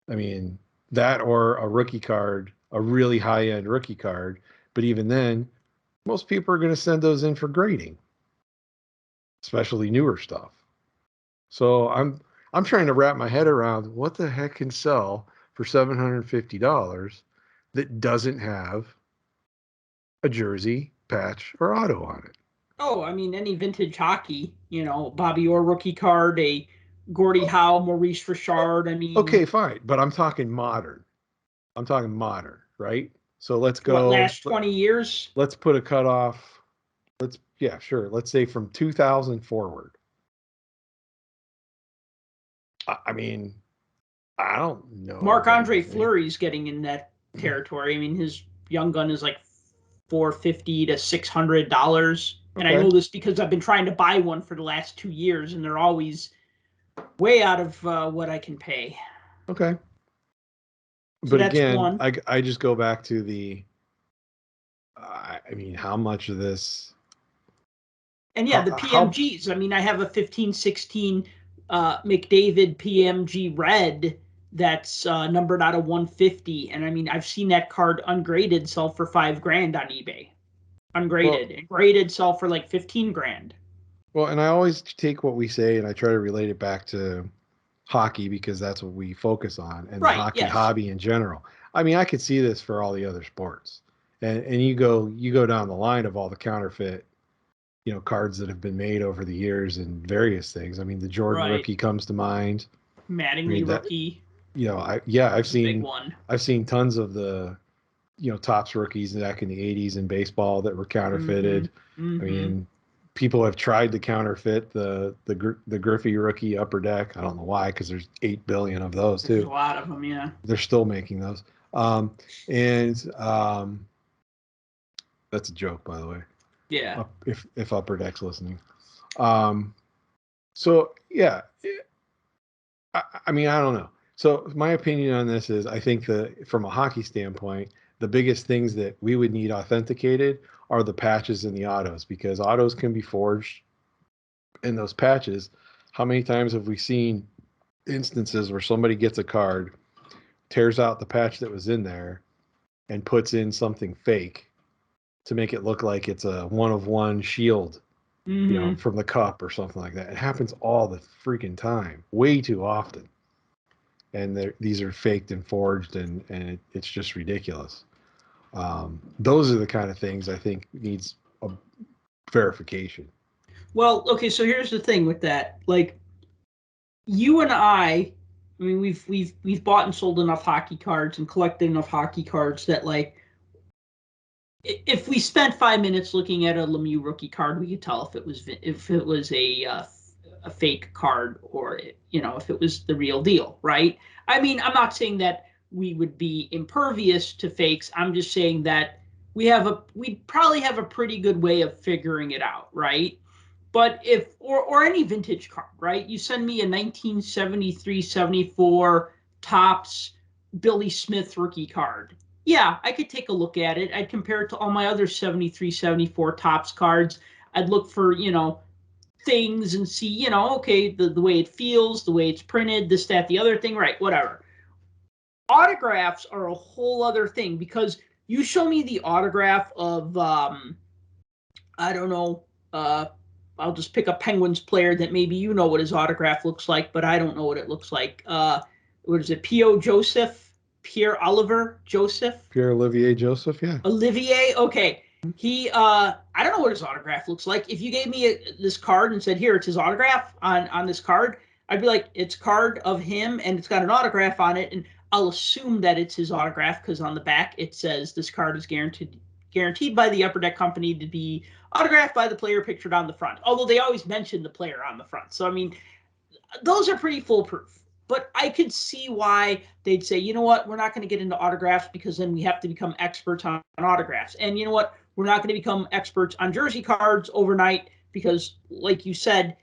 I mean, that or a rookie card, a really high-end rookie card. But even then, most people are going to send those in for grading, especially newer stuff. So I'm trying to wrap my head around what the heck can sell for $750 that doesn't have a jersey, patch, or auto on it. Oh, I mean, any vintage hockey, Bobby Orr rookie card, a Gordie Howe, Maurice Richard. I mean, Okay, fine, but I'm talking modern. I'm talking modern, right? So let's what, go. last 20 years? Let's put a cutoff. Yeah, sure. Let's say from 2000 forward. I mean, I don't know. Marc-Andre Fleury's getting in that territory. I mean, his young gun is like $450 to $600. And I know this because I've been trying to buy one for the last 2 years, and they're always way out of what I can pay. Okay. So But that's again, one. I just go back to I mean, how much of this? And yeah, the PMGs. I mean, I have a 15-16 McDavid PMG red that's numbered out of 150. And I mean, I've seen that card ungraded sell for $5,000 on eBay. Ungraded. And graded sell for like $15,000. Well, and I always take what we say and I try to relate it back to hockey because that's what we focus on, and the hockey hobby in general. I mean, I could see this for all the other sports. And you go down the line of all the counterfeit, cards that have been made over the years and various things. I mean, the Jordan rookie comes to mind. Mattingly rookie. I've seen tons of the Topps rookies back in the 80s in baseball that were counterfeited. Mm-hmm. I mean, people have tried to counterfeit the Griffey rookie Upper Deck. I don't know why, because there's 8 billion of those too. There's a lot of them, yeah. They're still making those. That's a joke, by the way. Yeah. If Upper Deck's listening. So yeah, I mean, I don't know. So my opinion on this is, I think that from a hockey standpoint, the biggest things that we would need authenticated are the patches and the autos, because autos can be forged in those patches. How many times have we seen instances where somebody gets a card, tears out the patch that was in there, and puts in something fake to make it look like it's a one-of-one shield, from the cup or something like that? It happens all the freaking time, way too often. And these are faked and forged, and it's just ridiculous. Those are the kind of things I think needs a verification. Well, okay, so here's the thing with that. Like, you and I mean, we've bought and sold enough hockey cards and collected enough hockey cards that, like, if we spent 5 minutes looking at a Lemieux rookie card, we could tell if it was a fake card, or if it was the real deal, right? I mean, I'm not saying that we would be impervious to fakes. I'm just saying that we'd probably have a pretty good way of figuring it out, right? But or any vintage card, right? You send me a 1973-74 Topps Billy Smith rookie card. Yeah, I could take a look at it. I'd compare it to all my other 73-74 Topps cards. I'd look for, things and see, okay, the way it feels, the way it's printed, this, that, the other thing, right, whatever. Autographs are a whole other thing, because you show me the autograph of, I don't know, I'll just pick a Penguins player that maybe you know what his autograph looks like, but I don't know what it looks like. What is it, Pierre-Olivier Joseph, yeah. Olivier, okay. He, I don't know what his autograph looks like. If you gave me this card and said, here, it's his autograph on this card, I'd be like, it's a card of him and it's got an autograph on it, and I'll assume that it's his autograph because on the back it says this card is guaranteed by the Upper Deck Company to be autographed by the player pictured on the front. Although they always mention the player on the front. So I mean, those are pretty foolproof. But I could see why they'd say, you know what, we're not going to get into autographs because then we have to become experts on autographs. And you know what, we're not going to become experts on jersey cards overnight because, like you said,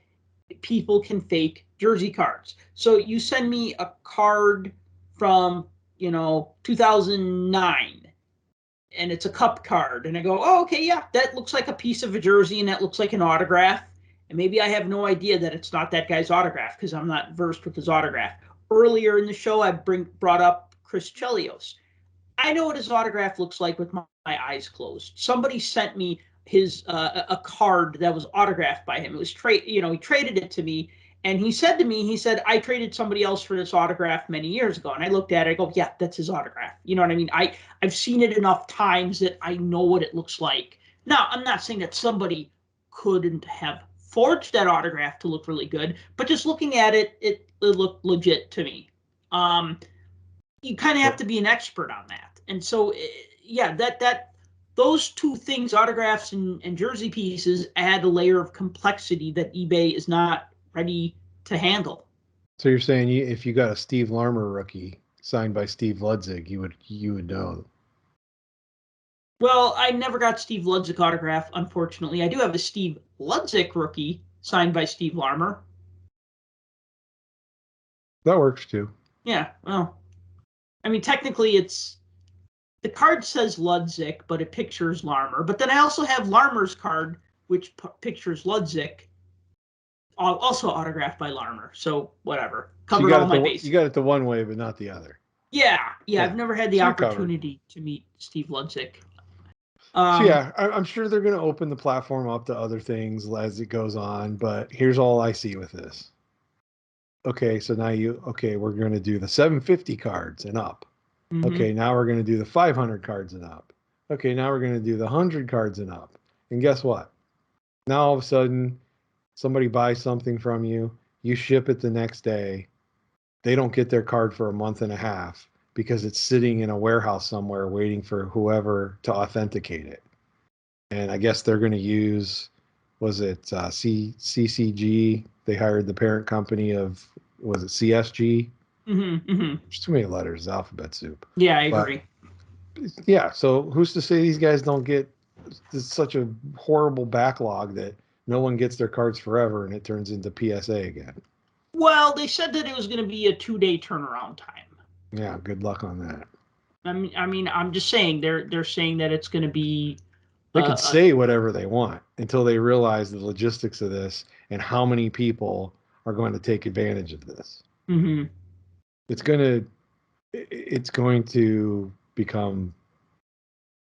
people can fake jersey cards. So you send me a card from, 2009, and it's a cup card, and I go, oh, okay, yeah, that looks like a piece of a jersey, and that looks like an autograph. And maybe I have no idea that it's not that guy's autograph because I'm not versed with his autograph. Earlier in the show, I brought up Chris Chelios. I know what his autograph looks like with my eyes closed. Somebody sent me his a card that was autographed by him. It was he traded it to me, and he said to me, I traded somebody else for this autograph many years ago. And I looked at it, I go, yeah, that's his autograph. You know what I mean? I've seen it enough times that I know what it looks like. Now, I'm not saying that somebody couldn't have forged that autograph to look really good, but just looking at it, it looked legit to me. You kind of have to be an expert on that. And so, yeah, that those two things, autographs and jersey pieces, add a layer of complexity that eBay is not ready to handle. So you're saying if you got a Steve Larmer rookie signed by Steve Ludzig, you would know. Well, I never got Steve Ludzik autograph, unfortunately. I do have a Steve Ludzik rookie signed by Steve Larmer. That works too. Yeah, well, I mean, technically the card says Ludzik, but it pictures Larmer. But then I also have Larmer's card, which pictures Ludzik, also autographed by Larmer. So whatever, covered all my bases. You got it the one way, but not the other. Yeah. I've never had the opportunity to meet Steve Ludzik. So yeah, I'm sure they're going to open the platform up to other things as it goes on. But here's all I see with this. Okay, so now we're going to do the 750 cards and up. Mm-hmm. Okay, now we're going to do the 500 cards and up. Okay, now we're going to do the 100 cards and up. And guess what? Now all of a sudden, somebody buys something from you, you ship it the next day. They don't get their card for a month and a half because it's sitting in a warehouse somewhere waiting for whoever to authenticate it. And I guess they're going to use, was it CCG? They hired the parent company of, was it CSG? There's too many letters, alphabet soup. Yeah, I agree. Yeah, so who's to say these guys don't get such a horrible backlog that no one gets their cards forever and it turns into PSA again? Well, they said that it was going to be a 2-day turnaround time. Yeah, good luck on that. I mean, I'm just saying they're saying that it's going to be. They can say whatever they want until they realize the logistics of this and how many people are going to take advantage of this. Mm-hmm. It's going to become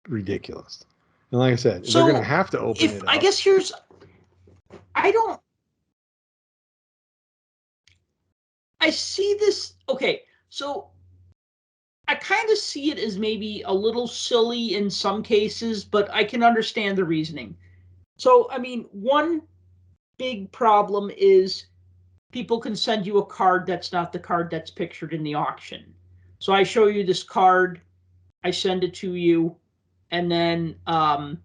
ridiculous. And like I said, they're going to have to open it up. I guess I see this. Okay, so I kind of see it as maybe a little silly in some cases, but I can understand the reasoning. So, I mean, one big problem is people can send you a card that's not the card that's pictured in the auction. So I show you this card, I send it to you, and then I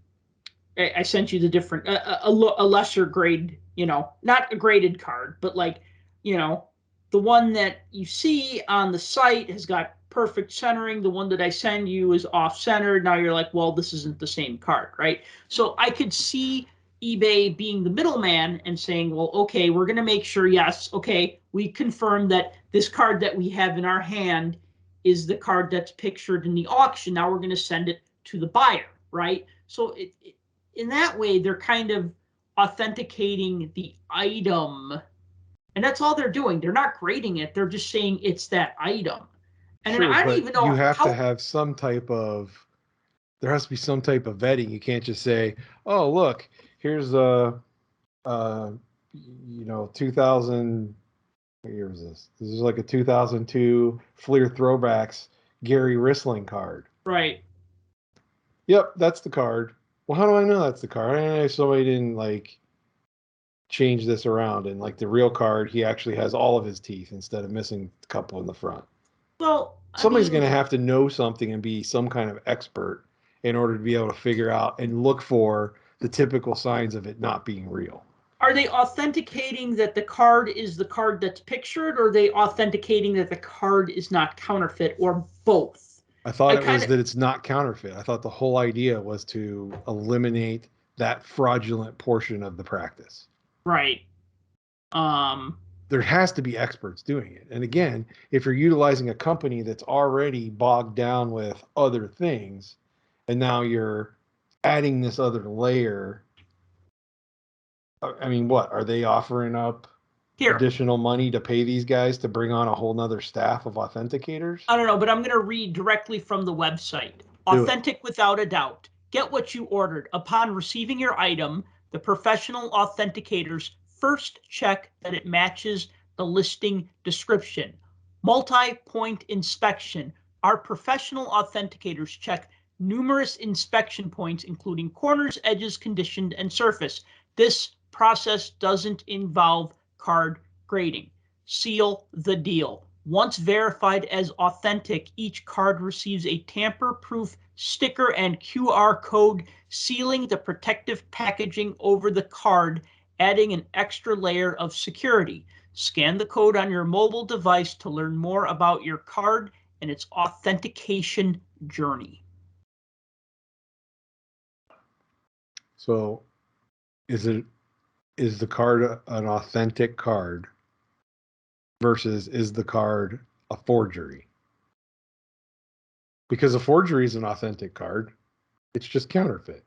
sent you the different, a lesser grade, not a graded card, but like, the one that you see on the site has got perfect centering. The one that I send you is off-centered. Now you're like, well, this isn't the same card, right? So I could see eBay being the middleman and saying, well, okay, we're going to make sure, yes, okay, we confirm that this card that we have in our hand is the card that's pictured in the auction. Now we're going to send it to the buyer, right? So in that way, they're kind of authenticating the item. And that's all they're doing. They're not grading it. They're just saying it's that item. And sure, I don't even know you have to have some type of, there has to be some type of vetting. You can't just say, oh, look, here's a 2000, what year was this? This is like a 2002 Fleer Throwbacks Gary Rissling card. Right. Yep, that's the card. Well, how do I know that's the card? I know somebody didn't change this around, and like the real card, he actually has all of his teeth instead of missing a couple in the front. Well, Somebody's going to have to know something and be some kind of expert in order to be able to figure out and look for the typical signs of it not being real. Are they authenticating that the card is the card that's pictured, or are they authenticating that the card is not counterfeit, or both? I thought it was that it's not counterfeit. I thought the whole idea was to eliminate that fraudulent portion of the practice. Right. There has to be experts doing it. And again, if you're utilizing a company that's already bogged down with other things, and now you're adding this other layer, I mean, what are they offering up? Additional money to pay these guys to bring on a whole nother staff of authenticators? I don't know, but I'm going to read directly from the website. Authentic without a doubt. Get what you ordered. Upon receiving your item, the professional authenticators first check that it matches the listing description. Multi-point inspection. Our professional authenticators check numerous inspection points, including corners, edges, condition, and surface. This process doesn't involve card grading. Seal the deal. Once verified as authentic, each card receives a tamper-proof sticker and QR code sealing the protective packaging over the card, adding an extra layer of security. Scan the code on your mobile device to learn more about your card and its authentication journey. So is the card an authentic card versus is the card a forgery? Because a forgery is an authentic card. It's just counterfeit.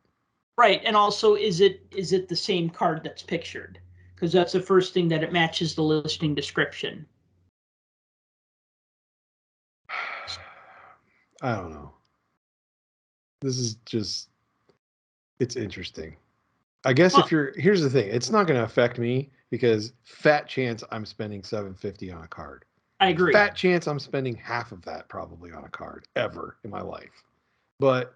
Right. And also, is it the same card that's pictured? Because that's the first thing, that it matches the listing description. I don't know. This is just, it's interesting. I guess here's the thing, it's not going to affect me because fat chance I'm spending $7.50 on a card. I agree. Fat chance I'm spending half of that probably on a card ever in my life. But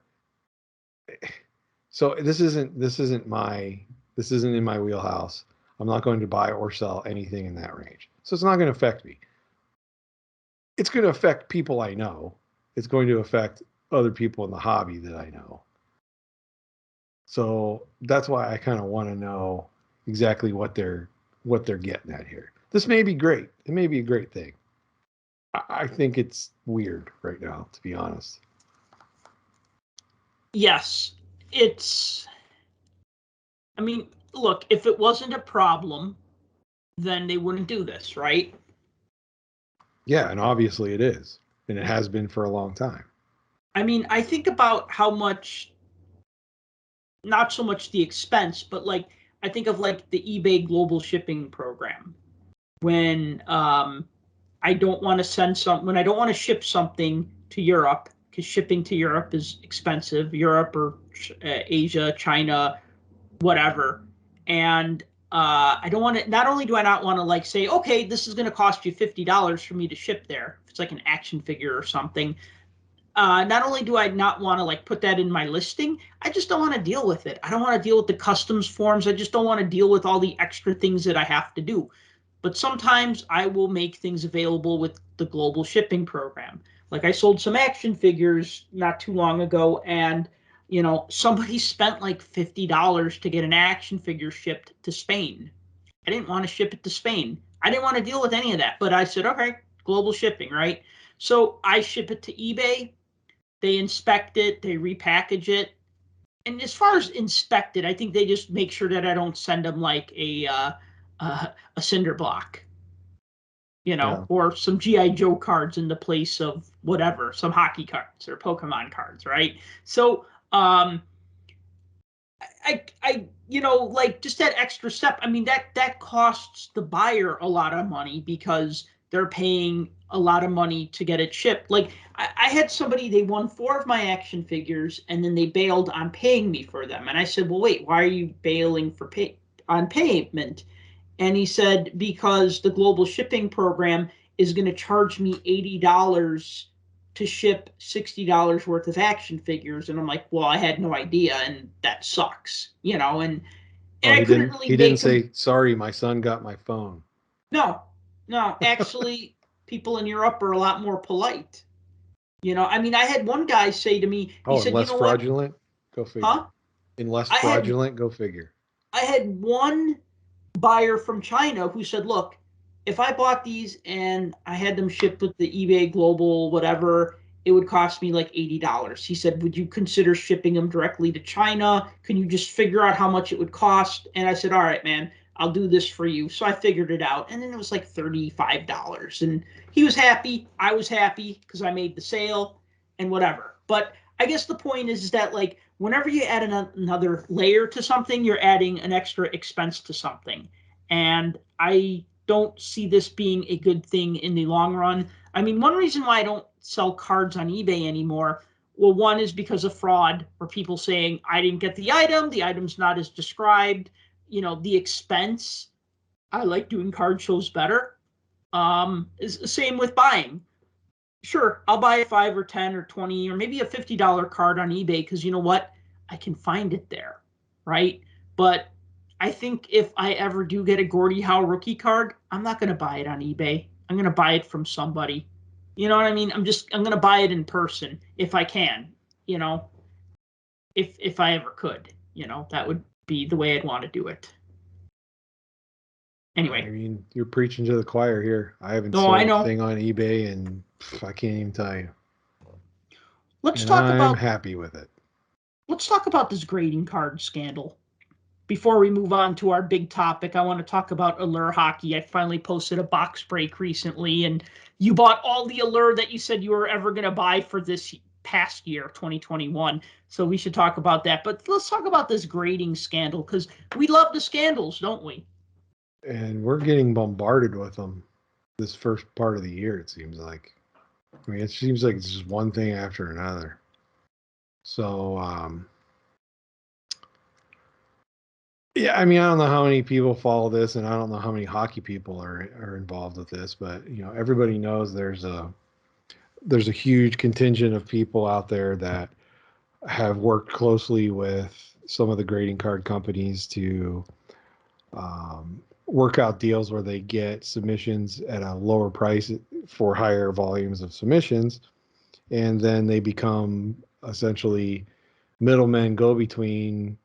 so this isn't in my wheelhouse. I'm not going to buy or sell anything in that range. So it's not going to affect me. It's going to affect people I know. It's going to affect other people in the hobby that I know. So that's why I kind of want to know exactly what they're getting at here. This may be great. It may be a great thing. I think it's weird right now, to be honest. Yes, I mean, look, if it wasn't a problem, then they wouldn't do this, right? Yeah, and obviously it is. And it has been for a long time. I mean, I think about how much, not so much the expense, but like, I think of like the eBay global shipping program. When I don't want to ship something to Europe, because shipping to Europe is expensive, Europe or Asia, China, whatever. And I don't want to, not only do I not want to like say, okay, this is going to cost you $50 for me to ship there, if it's like an action figure or something. Not only do I not want to like put that in my listing, I just don't want to deal with it. I don't want to deal with the customs forms. I just don't want to deal with all the extra things that I have to do. But sometimes I will make things available with the global shipping program. Like I sold some action figures not too long ago, and somebody spent like $50 to get an action figure shipped to Spain. I didn't want to ship it to Spain. I didn't want to deal with any of that, but I said, okay, global shipping, right? So I ship it to eBay. They inspect it, they repackage it. And as far as inspect it, I think they just make sure that I don't send them like a cinder block, or some G.I. Joe cards in the place of whatever, some hockey cards or Pokemon cards, right? So I like just that extra step. I mean, that costs the buyer a lot of money because they're paying a lot of money to get it shipped. Like I had somebody, they won 4 of my action figures and then they bailed on paying me for them. And I said, well, wait, why are you bailing on payment? And he said, because the global shipping program is going to charge me $80 to ship $60 worth of action figures. And I'm like, well, I had no idea. And that sucks, and And I couldn't really He make didn't say, sorry, my son got my phone. No, no. Actually, people in Europe are a lot more polite. I mean, I had one guy say to me, he Oh, and said, "You less know what? fraudulent? Go Huh? figure. And less I had fraudulent? Go figure. I had one buyer from China who said, "Look, if I bought these and I had them shipped with the eBay Global whatever, it would cost me like $80." He said, "Would you consider shipping them directly to China? Can you just figure out how much it would cost?" And I said, "All right, man, I'll do this for you." So I figured it out, and then it was like $35, and he was happy. I was happy because I made the sale and whatever. But I guess the point is that like whenever you add another layer to something, you're adding an extra expense to something. And I don't see this being a good thing in the long run. I mean, one reason why I don't sell cards on eBay anymore, well, one is because of fraud or people saying, I didn't get the item's not as described. The expense, I like doing card shows better. Is the same with buying. Sure, I'll buy a 5 or 10 or 20 or maybe a $50 card on eBay because you know what? I can find it there, right? But I think if I ever do get a Gordie Howe rookie card, I'm not going to buy it on eBay. I'm going to buy it from somebody. You know what I mean? I'm going to buy it in person if I can, you know, if I ever could, that would be the way I'd want to do it. I Anyway, mean, you're preaching to the choir here. I haven't no, I sold a know. thing on eBay and I can't even tell you. Let's And talk I'm about happy with it. this grading card scandal. Before we move on to our big topic, I want to talk about Allure Hockey. I finally posted a box break recently, and you bought all the Allure that you said you were ever going to buy for this past year, 2021. So we should talk about that. But let's talk about this grading scandal because we love the scandals, don't we? And we're getting bombarded with them this first part of the year, it seems like. I mean, it seems like it's just one thing after another. So, yeah, I mean, I don't know how many people follow this, and I don't know how many hockey people are involved with this, but everybody knows there's a huge contingent of people out there that have worked closely with some of the grading card companies to work out deals where they get submissions at a lower price for higher volumes of submissions, and then they become essentially middlemen, go between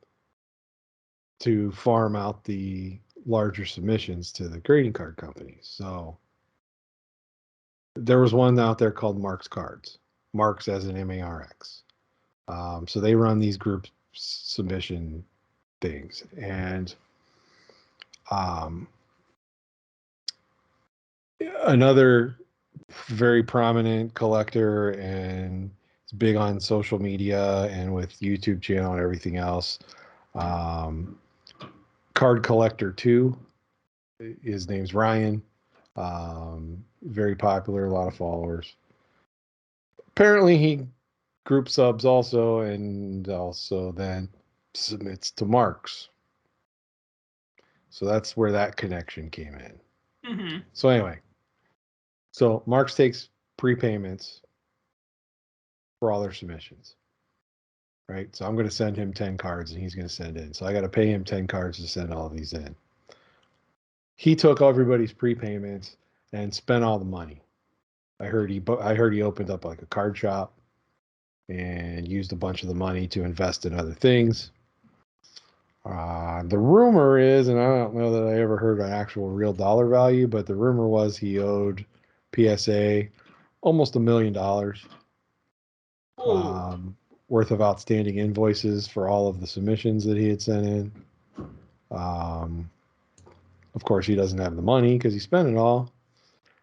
to farm out the larger submissions to the grading card companies. So there was one out there called Marks Cards, Marks as an MARX. So they run these group submission things, and another very prominent collector and is big on social media and with YouTube channel and everything else. Card Collector 2. His name's Ryan. Very popular, a lot of followers. Apparently he group subs also and also then submits to Marks. So that's where that connection came in. Mm-hmm. So anyway, so Marks takes prepayments for all their submissions, right? So I'm going to send him 10 cards and he's going to send in. So I got to pay him 10 cards to send all these in. He took everybody's prepayments and spent all the money. I heard he opened up like a card shop and used a bunch of the money to invest in other things. The rumor is, and I don't know that I ever heard an actual real dollar value, but the rumor was he owed PSA almost $1 million worth of outstanding invoices for all of the submissions that he had sent in. Of course, he doesn't have the money because he spent it all.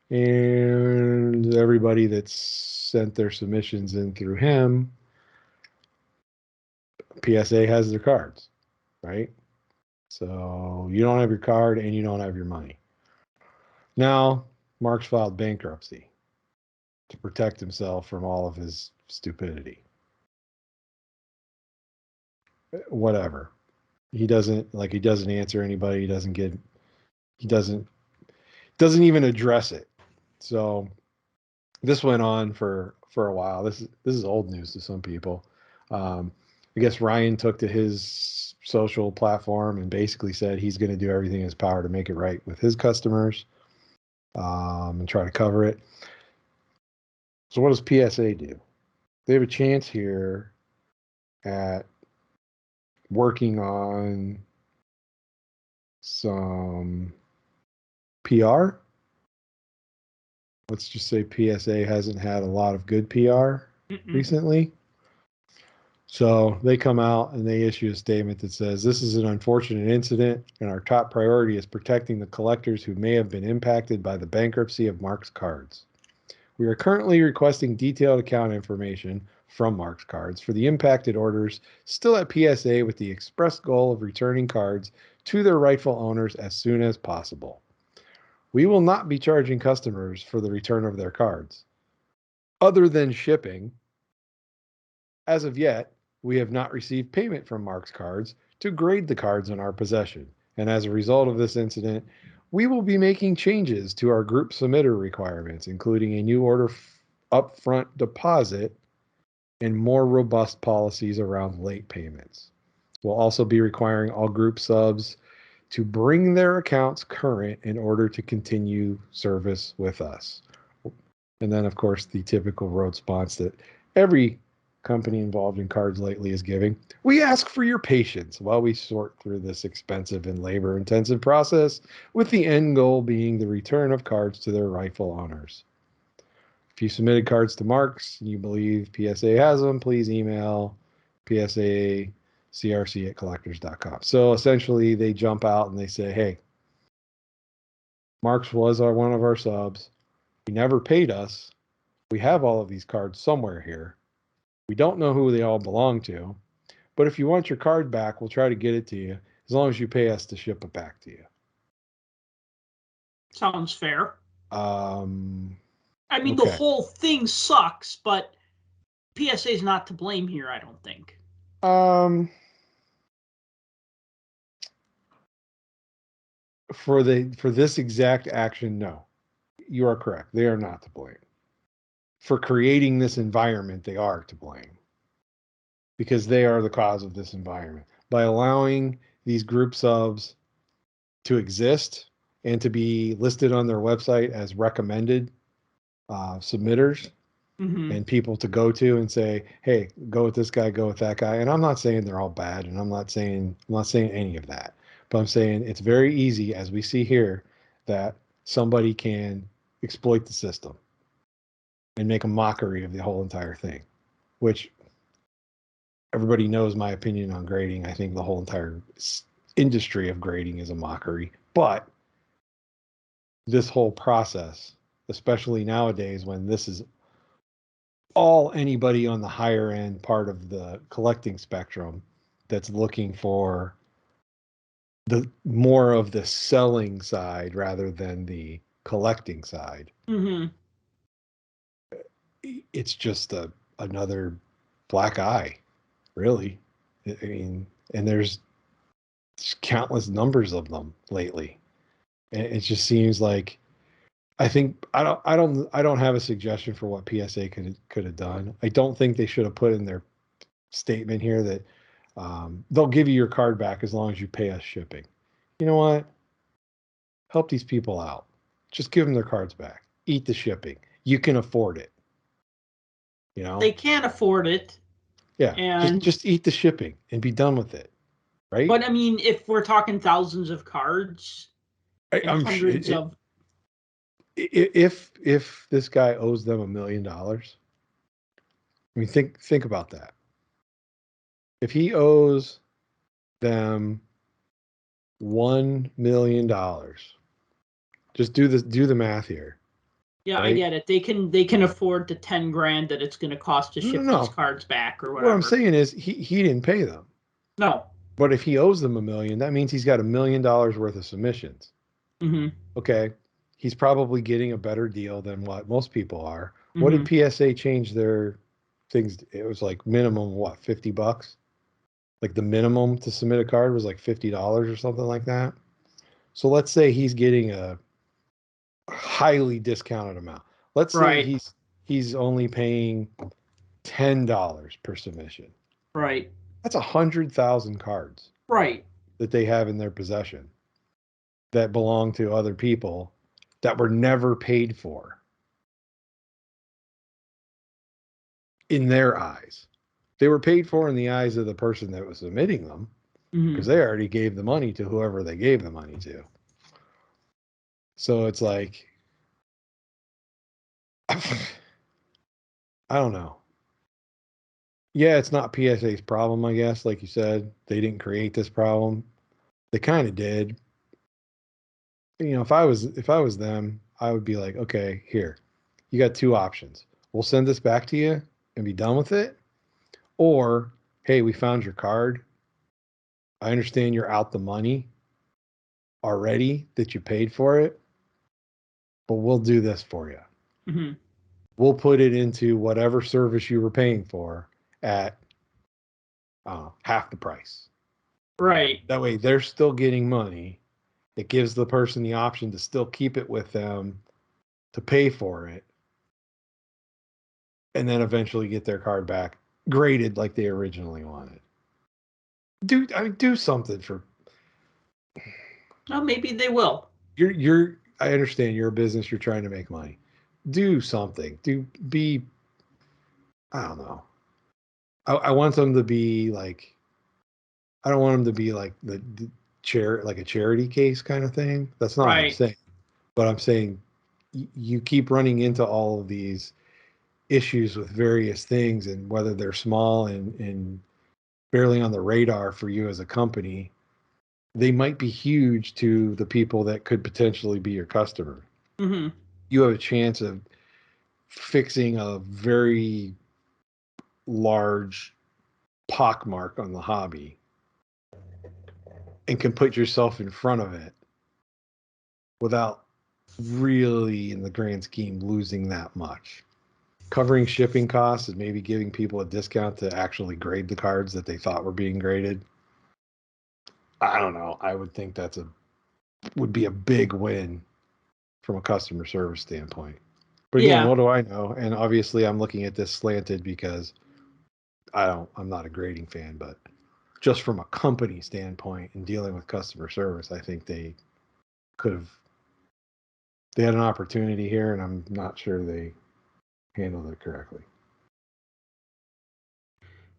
And everybody that's sent their submissions in through him, PSA has their cards, right? So you don't have your card and you don't have your money. Now, Mark's filed bankruptcy to protect himself from all of his stupidity. Whatever. He doesn't answer anybody. He doesn't even address it. So this went on for a while. This is old news to some people. I guess Ryan took to his social platform and basically said he's going to do everything in his power to make it right with his customers, and try to cover it. So what does PSA do? They have a chance here at working on some PR. Let's just say PSA hasn't had a lot of good PR recently. So they come out and they issue a statement that says, this is an unfortunate incident, and our top priority is protecting the collectors who may have been impacted by the bankruptcy of Mark's Cards. We are currently requesting detailed account information from Mark's Cards for the impacted orders still at PSA with the express goal of returning cards to their rightful owners as soon as possible. We will not be charging customers for the return of their cards. Other than shipping, as of yet, we have not received payment from Mark's Cards to grade the cards in our possession. And as a result of this incident, we will be making changes to our group submitter requirements, including a new order upfront deposit and more robust policies around late payments. We'll also be requiring all group subs to bring their accounts current in order to continue service with us. And then, of course, the typical response that every company involved in cards lately is giving. We ask for your patience while we sort through this expensive and labor-intensive process, with the end goal being the return of cards to their rightful owners. If you submitted cards to Marks and you believe PSA has them, please email psacrc@collectors.com. So essentially, they jump out and they say, hey, Marks was one of our subs. He never paid us. We have all of these cards somewhere here. We don't know who they all belong to, but if you want your card back, we'll try to get it to you as long as you pay us to ship it back to you. Sounds fair. I mean, okay. The whole thing sucks, but PSA is not to blame here, I don't think. For this exact action, no. You are correct. They are not to blame. For creating this environment, they are to blame, because they are the cause of this environment. By allowing these group subs to exist and to be listed on their website as recommended submitters, and people to go to and say, hey, go with this guy, go with that guy. And I'm not saying they're all bad, and I'm not saying any of that. But I'm saying it's very easy, as we see here, that somebody can exploit the system and make a mockery of the whole entire thing, which everybody knows my opinion on grading. I think the whole entire industry of grading is a mockery. But this whole process, especially nowadays when this is all anybody on the higher end part of the collecting spectrum that's looking for the more of the selling side rather than the collecting side. It's just another black eye, really. I mean, and there's countless numbers of them lately. And it just seems like, I think I don't have a suggestion for what PSA could have done. I don't think they should have put in their statement here that they'll give you your card back as long as you pay us shipping. You know what? Help these people out. Just give them their cards back. Eat the shipping. You can afford it. You know, they can't afford it. Yeah, and just eat the shipping and be done with it, right? But I mean, if we're talking thousands of cards and I'm hundreds of, if this guy owes them $1 million, I mean, think about that. If he owes them $1 million, just do the math here. yeah, right? I get it. They can afford the 10 grand that it's going to cost to ship these cards back or whatever. What I'm saying is he didn't pay them. No. But if he owes them $1 million, that means he's got $1 million worth of submissions. Okay, he's probably getting a better deal than what most people are. What did PSA change their things? It was like minimum what, $50? Like the minimum to submit a card was like $50 or something like that. So let's say he's getting a highly discounted amount. Let's say he's only paying $10 per submission. Right. That's 100,000 cards Right. that they have in their possession that belong to other people that were never paid for in their eyes. They were paid for in the eyes of the person that was submitting them because they already gave the money to whoever they gave the money to. So it's like, I don't know. Yeah, it's not PSA's problem, I guess. Like you said, they didn't create this problem. They kind of did. You know, if I was them, I would be like, okay, here, you got two options. We'll send this back to you and be done with it, or hey, we found your card. I understand you're out the money already that you paid for it, but we'll do this for you. Mm-hmm. We'll put it into whatever service you were paying for at half the price. Right. That way they're still getting money. It gives the person the option to still keep it with them to pay for it and then eventually get their card back graded like they originally wanted. Do something for. Well, maybe they will. I understand you're a business, you're trying to make money. Do something. I don't know. I want them to be like, I don't want them to be like the like a charity case kind of thing. That's not what I'm saying. But I'm saying you keep running into all of these issues with various things, and whether they're small and barely on the radar for you as a company, they might be huge to the people that could potentially be your customer. Mm-hmm. You have a chance of fixing a very large pockmark on the hobby and can put yourself in front of it without really, in the grand scheme, losing that much. Covering shipping costs and maybe giving people a discount to actually grade the cards that they thought were being graded. I don't know. I would think would be a big win from a customer service standpoint. But again, what do I know? And obviously I'm looking at this slanted because I'm not a grading fan, but just from a company standpoint and dealing with customer service, I think they had an opportunity here, and I'm not sure they handled it correctly.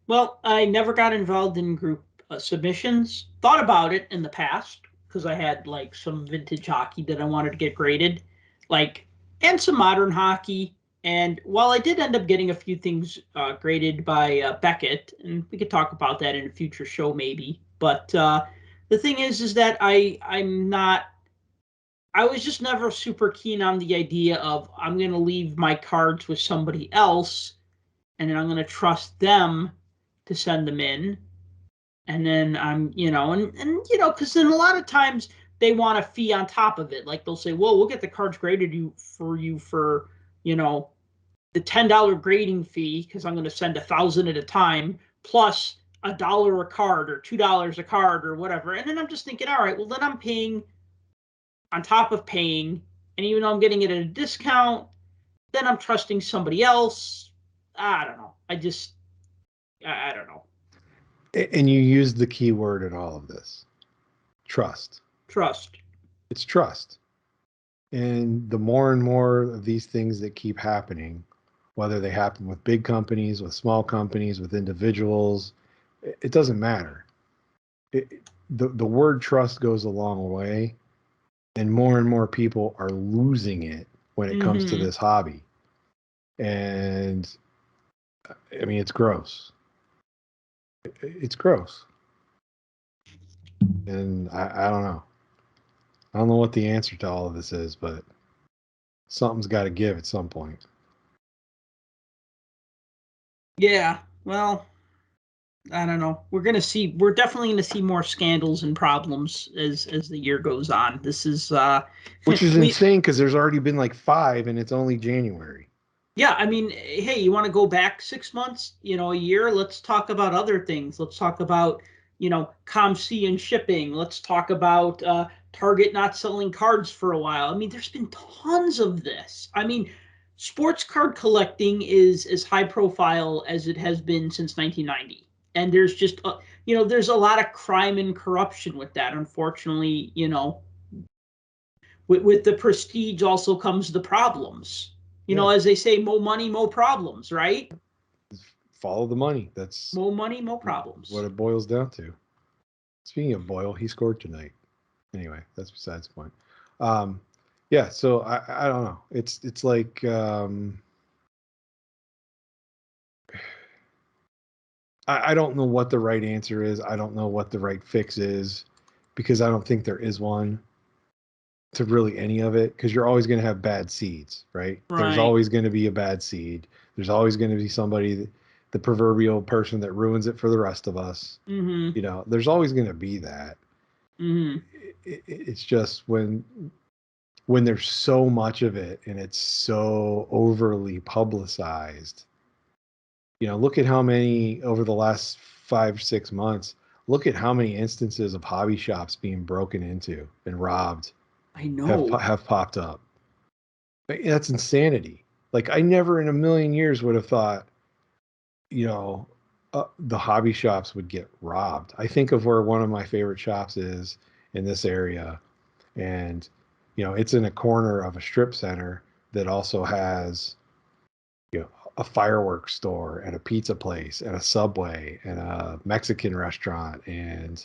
Well, I never got involved in group submissions. Thought about it in the past because I had like some vintage hockey that I wanted to get graded, and some modern hockey. And while I did end up getting a few things graded by Beckett, and we could talk about that in a future show maybe. But the thing is that I'm not. I was just never super keen on the idea of I'm going to leave my cards with somebody else, and then I'm going to trust them to send them in. And then I'm, because then a lot of times they want a fee on top of it. Like they'll say, well, we'll get the cards graded for, the $10 grading fee, because I'm going to send 1,000 at a time, plus $1 a card or $2 a card or whatever. And then I'm just thinking, all right, well, then I'm paying on top of paying. And even though I'm getting it at a discount, then I'm trusting somebody else. I don't know. I don't know. And you used the key word in all of this. Trust. Trust. It's trust. And the more and more of these things that keep happening, whether they happen with big companies, with small companies, with individuals, it doesn't matter. The word trust goes a long way, and more people are losing it when it comes to this hobby. And I mean, it's gross. It's gross. And I don't know. I don't know what the answer to all of this is, but something's got to give at some point. Yeah, well, I don't know. We're definitely gonna see more scandals and problems as the year goes on. This is which is insane because there's already been like 5 and it's only January. Yeah, I mean, hey, you want to go back 6 months, a year? Let's talk about other things. Let's talk about, ComC and shipping. Let's talk about Target not selling cards for a while. I mean, there's been tons of this. I mean, sports card collecting is as high profile as it has been since 1990. And there's just, there's a lot of crime and corruption with that. Unfortunately, with the prestige also comes the problems. As they say, more money, more problems, right? Follow the money. That's more money, more problems. What it boils down to. Speaking of Boyle, he scored tonight. Anyway, that's besides the point. Yeah, so I don't know. It's like I don't know what the right answer is. I don't know what the right fix is, because I don't think there is one to really any of it, because you're always going to have bad seeds, right? There's always going to be a bad seed. There's always going to be somebody, the proverbial person that ruins it for the rest of us. Mm-hmm. There's always going to be that. Mm-hmm. It's just when there's so much of it and it's so overly publicized. Look at how many over the last 5-6 months. Look at how many instances of hobby shops being broken into and robbed. I know. Have popped up. That's insanity. Like, I never in a million years would have thought, the hobby shops would get robbed. I think of where one of my favorite shops is in this area, and it's in a corner of a strip center that also has a fireworks store and a pizza place and a Subway and a Mexican restaurant and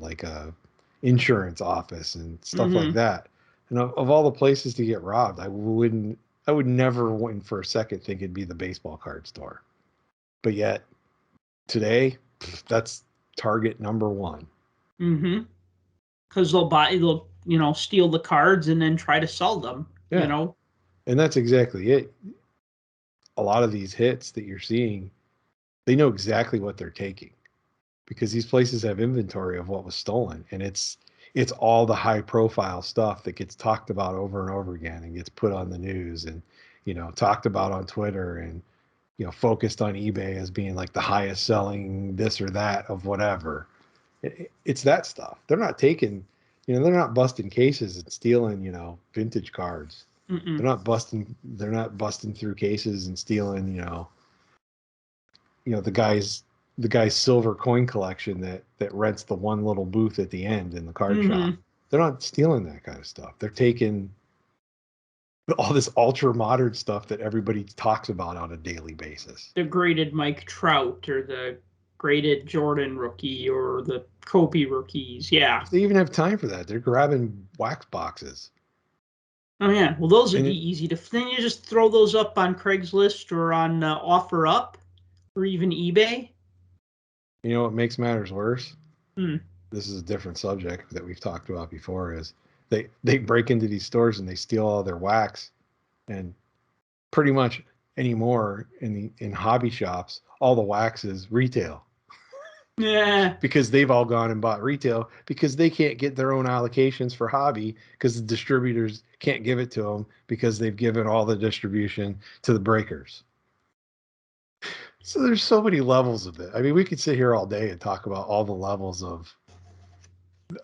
like a insurance office and stuff like that. And of all the places to get robbed, I would never wouldn't for a second think it'd be the baseball card store. But yet today, that's target number one. Because they'll steal the cards and then try to sell them. Yeah. And that's exactly it. A lot of these hits that you're seeing, they know exactly what they're taking, because these places have inventory of what was stolen, and it's all the high profile stuff that gets talked about over and over again and gets put on the news and talked about on Twitter and focused on eBay as being like the highest selling this or that of whatever. It's that stuff. They're not taking, they're not busting cases and stealing vintage cards. They're not busting through cases and stealing the guy's silver coin collection that rents the one little booth at the end in the card shop. They're not stealing that kind of stuff. They're taking all this ultra modern stuff that everybody talks about on a daily basis. The graded Mike Trout or the graded Jordan rookie or the Kobe rookies. Yeah. If they even have time for that, they're grabbing wax boxes. Oh yeah. Well, those would be easy to. Then you just throw those up on Craigslist or on OfferUp or even eBay. You know what makes matters worse? This is a different subject that we've talked about before. Is they break into these stores and they steal all their wax, and pretty much anymore in hobby shops, all the wax is retail. Yeah. Because they've all gone and bought retail because they can't get their own allocations for hobby because the distributors can't give it to them because they've given all the distribution to the breakers. So there's so many levels of it. I mean, we could sit here all day and talk about all the levels of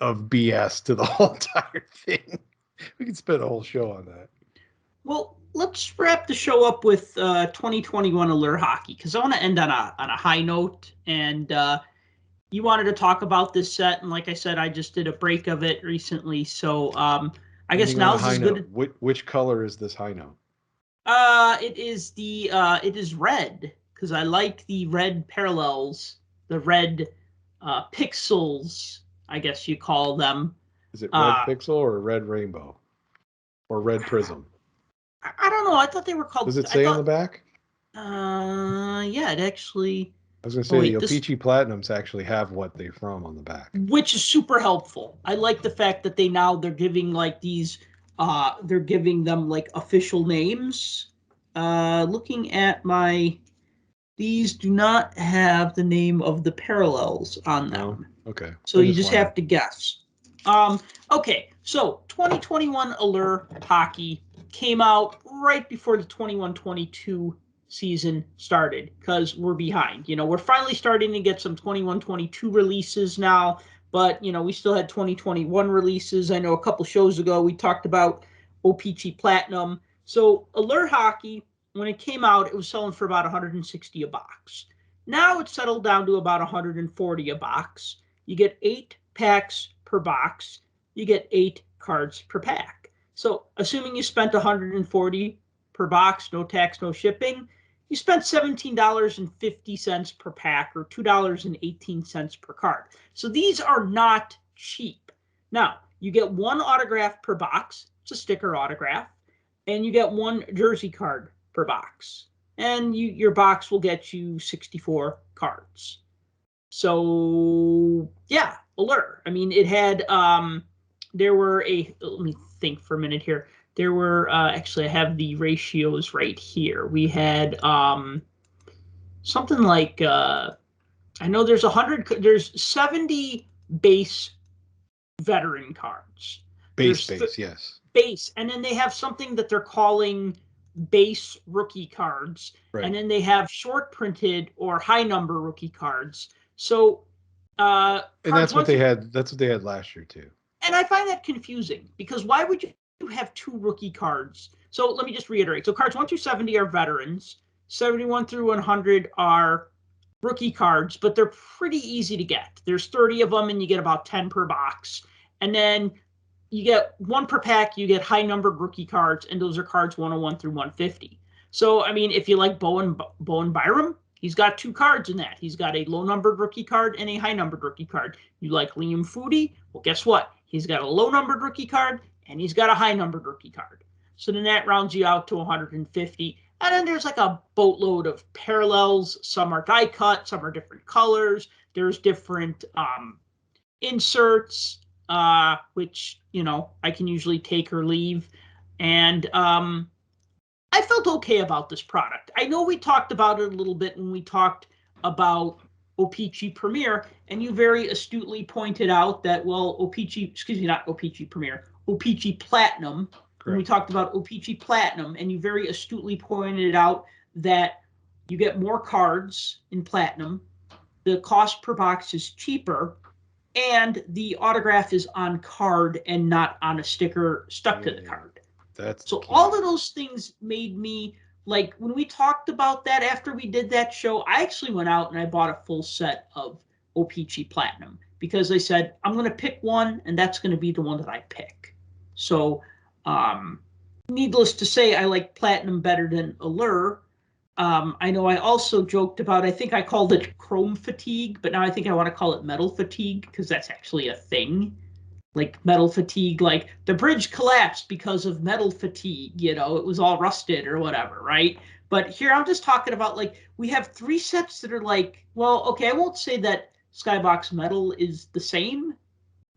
BS to the whole entire thing. We could spend a whole show on that. Well, let's wrap the show up with 2021 Allure Hockey, because I want to end on a high note. And you wanted to talk about this set, and like I said, I just did a break of it recently. So I guess now's as good. Which color is this high note? It is red, because I like the red parallels, the red pixels, I guess you call them. Is it red pixel or red rainbow or red prism? I don't know. I thought they were called. Does it say on the back? Yeah, it actually. I was going to say the O-Pee-Chee Platinums actually have what they're from on the back, which is super helpful. I like the fact that they're giving like these. They're giving them like official names. Looking at these do not have the name of the parallels on them. Oh, okay. So you just have to guess. Okay, so 2021 Allure Hockey came out right before the 21-22 season started, because we're behind. We're finally starting to get some 21-22 releases now, but we still had 2021 releases. I know a couple shows ago we talked about O-Pee-Chee Platinum. So Allure Hockey, when it came out, it was selling for about $160 a box. Now it's settled down to about 140 a box. You get 8 packs per box. You get 8 cards per pack. So assuming you spent 140 per box, no tax, no shipping, you spent $17.50 per pack or $2.18 per card. So these are not cheap. Now, you get 1 autograph per box. It's a sticker autograph. And you get 1 jersey card per box. And your box will get you 64 cards. So, yeah, Allure. I mean, it had, there were let me think for a minute here. There were, actually, I have the ratios right here. We had something like, I know there's 70 base veteran cards. Base, yes. Base. And then they have something that they're calling base rookie cards. Right. And then they have short printed or high number rookie cards. So, and that's what they had. That's what they had last year too. And I find that confusing because why would you have 2 rookie cards? So let me just reiterate. So cards 1 through 70 are veterans. 71 through 100 are rookie cards, but they're pretty easy to get. There's 30 of them and you get about 10 per box. And then you get 1 per pack, you get high numbered rookie cards, and those are cards 101 through 150. So, I mean, if you like Bowen Byram, he's got 2 cards in that. He's got a low numbered rookie card and a high numbered rookie card. You like Liam Foudy? Well, guess what? He's got a low numbered rookie card and he's got a high numbered rookie card. So then that rounds you out to 150. And then there's like a boatload of parallels. Some are die cut, some are different colors. There's different inserts, which, you know, I can usually take or leave. And I felt okay about this product. I know we talked about it a little bit when we talked about O-Pee-Chee Premier, and you very astutely pointed out that, well, not O-Pee-Chee Premier, O-Pee-Chee Platinum. Correct. When we talked about O-Pee-Chee Platinum, and you very astutely pointed out that you get more cards in Platinum, the cost per box is cheaper, and the autograph is on card and not on a sticker stuck to the card. So all of those things made me, like, when we talked about that after we did that show, I actually went out and I bought a full set of O-Pee-Chee Platinum because I said, I'm going to pick one and that's going to be the one that I pick. So needless to say, I like Platinum better than Allure. I know I also joked about, I think I called it chrome fatigue, but now I think I want to call it metal fatigue because that's actually a thing. Like metal fatigue, like the bridge collapsed because of metal fatigue, you know, it was all rusted or whatever, right? But here I'm just talking about, like, we have 3 sets that are like, well, okay, I won't say that Skybox Metal is the same,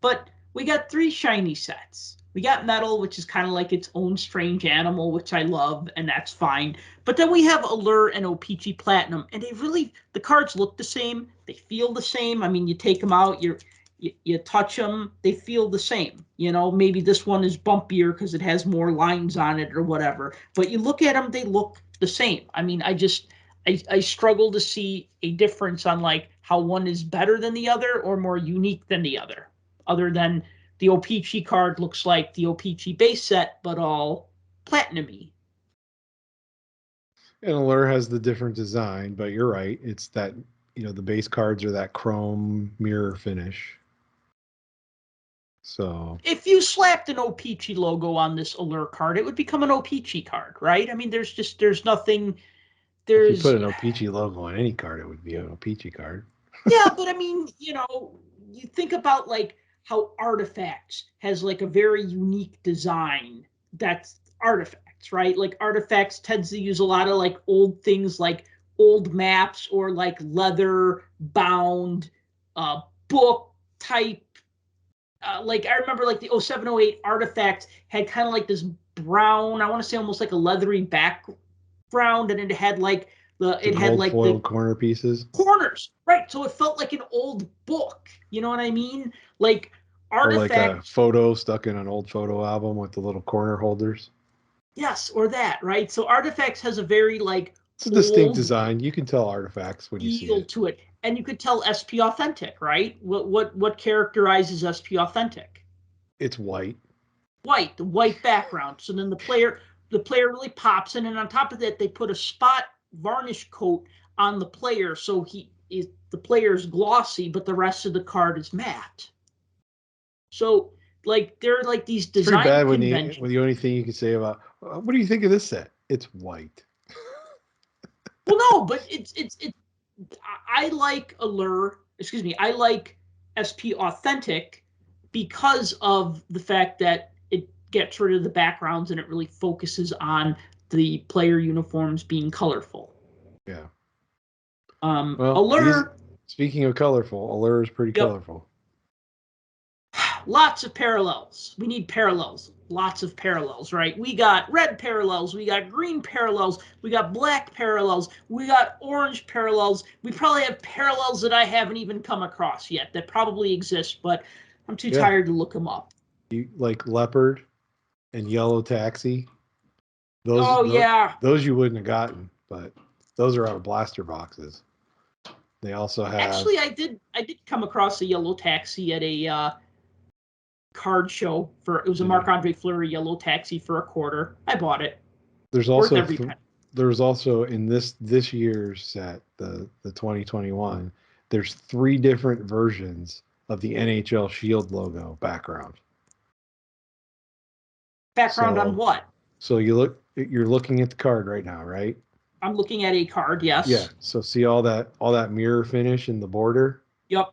but we got 3 shiny sets. We got Metal, which is kind of like its own strange animal, which I love, and that's fine. But then we have Allure and O-Pee-Chee Platinum, and the cards look the same. They feel the same. I mean, you take them out, you touch them, they feel the same. You know, maybe this one is bumpier because it has more lines on it or whatever. But you look at them, they look the same. I mean, I struggle to see a difference on, like, how one is better than the other or more unique than the other than the O-Pee-Chee card looks like the O-Pee-Chee base set, but all platinum-y. And Allure has the different design, but you're right. It's that, you know, the base cards are that chrome mirror finish. So if you slapped an O-Pee-Chee logo on this Allure card, it would become an O-Pee-Chee card, right? I mean, there's nothing. If you put an O-Pee-Chee logo on any card, it would be an O-Pee-Chee card. Yeah, but I mean, you know, you think about, like, how Artifacts has, like, a very unique design. That's Artifacts, right? Like, Artifacts tends to use a lot of, like, old things, like old maps or like leather bound book type. Like, I remember, like, the 0708 Artifacts had kind of like this brown, I want to say almost like a leathery background, and it had like foiled corner pieces. Corners, right? So it felt like an old book. You know what I mean? Like Artifacts, or like a photo stuck in an old photo album with the little corner holders. Yes, or that, right? So Artifacts has a very, like, it's a distinct design. You can tell Artifacts when you see it. To it, and you could tell SP Authentic, right? What characterizes SP Authentic? It's white. White, the white background. So then the player really pops in, and on top of that, they put a spot varnish coat on the player, so the player's glossy, but the rest of the card is matte. So like there are like these design pretty bad conventions. when the only thing you can say about what do you think of this set? It's white. Well, no, but it's I like Allure. Excuse me, I like SP Authentic because of the fact that it gets rid of the backgrounds and it really focuses on the player uniforms being colorful. Yeah. Well, Allure. Speaking of colorful, Allure is pretty colorful. Lots of parallels. We need parallels. Lots of parallels, right? We got red parallels. We got green parallels. We got black parallels. We got orange parallels. We probably have parallels that I haven't even come across yet that probably exist, but I'm too tired to look them up. You like leopard and yellow taxi. Those you wouldn't have gotten, but those are out of blaster boxes. They also have. Actually, I did come across a yellow taxi at a card show it was a Marc-Andre Fleury yellow taxi for $0.25. I bought it. There's also in this year's set, the 2021, there's 3 different versions of the NHL Shield logo background. Background on what? So you're looking at the card right now, right? I'm looking at a card, yes. Yeah. So see all that mirror finish in the border? Yep.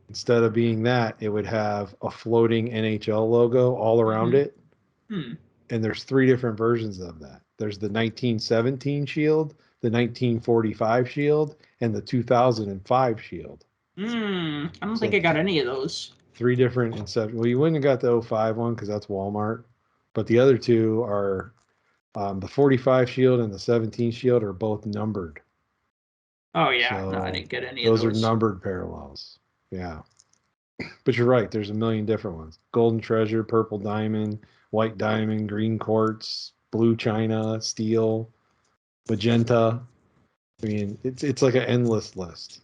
Instead of being that, it would have a floating NHL logo all around it. And there's 3 different versions of that. There's the 1917 Shield, the 1945 Shield, and the 2005 Shield. I don't think I got any of those. 3 different inception. Well, you wouldn't have got the 05 one because that's Walmart. But the other 2 are the 45 Shield and the 17 Shield are both numbered. Oh, yeah. So no, I didn't get any of those. Those are numbered parallels. Yeah. But you're right. There's a million different ones. Golden Treasure, Purple Diamond, White Diamond, Green Quartz, Blue China, Steel, Magenta. I mean, it's like an endless list.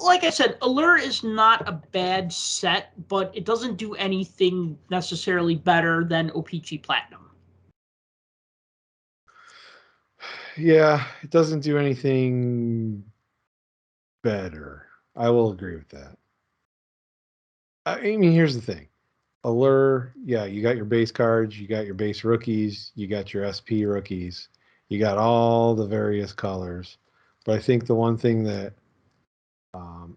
Like I said, Allure is not a bad set, but it doesn't do anything necessarily better than O-Pee-Chee Platinum. Yeah, it doesn't do anything better. I will agree with that. I mean, here's the thing. Allure, yeah, you got your base cards, you got your base rookies, you got your SP rookies, you got all the various colors. But I think the one thing that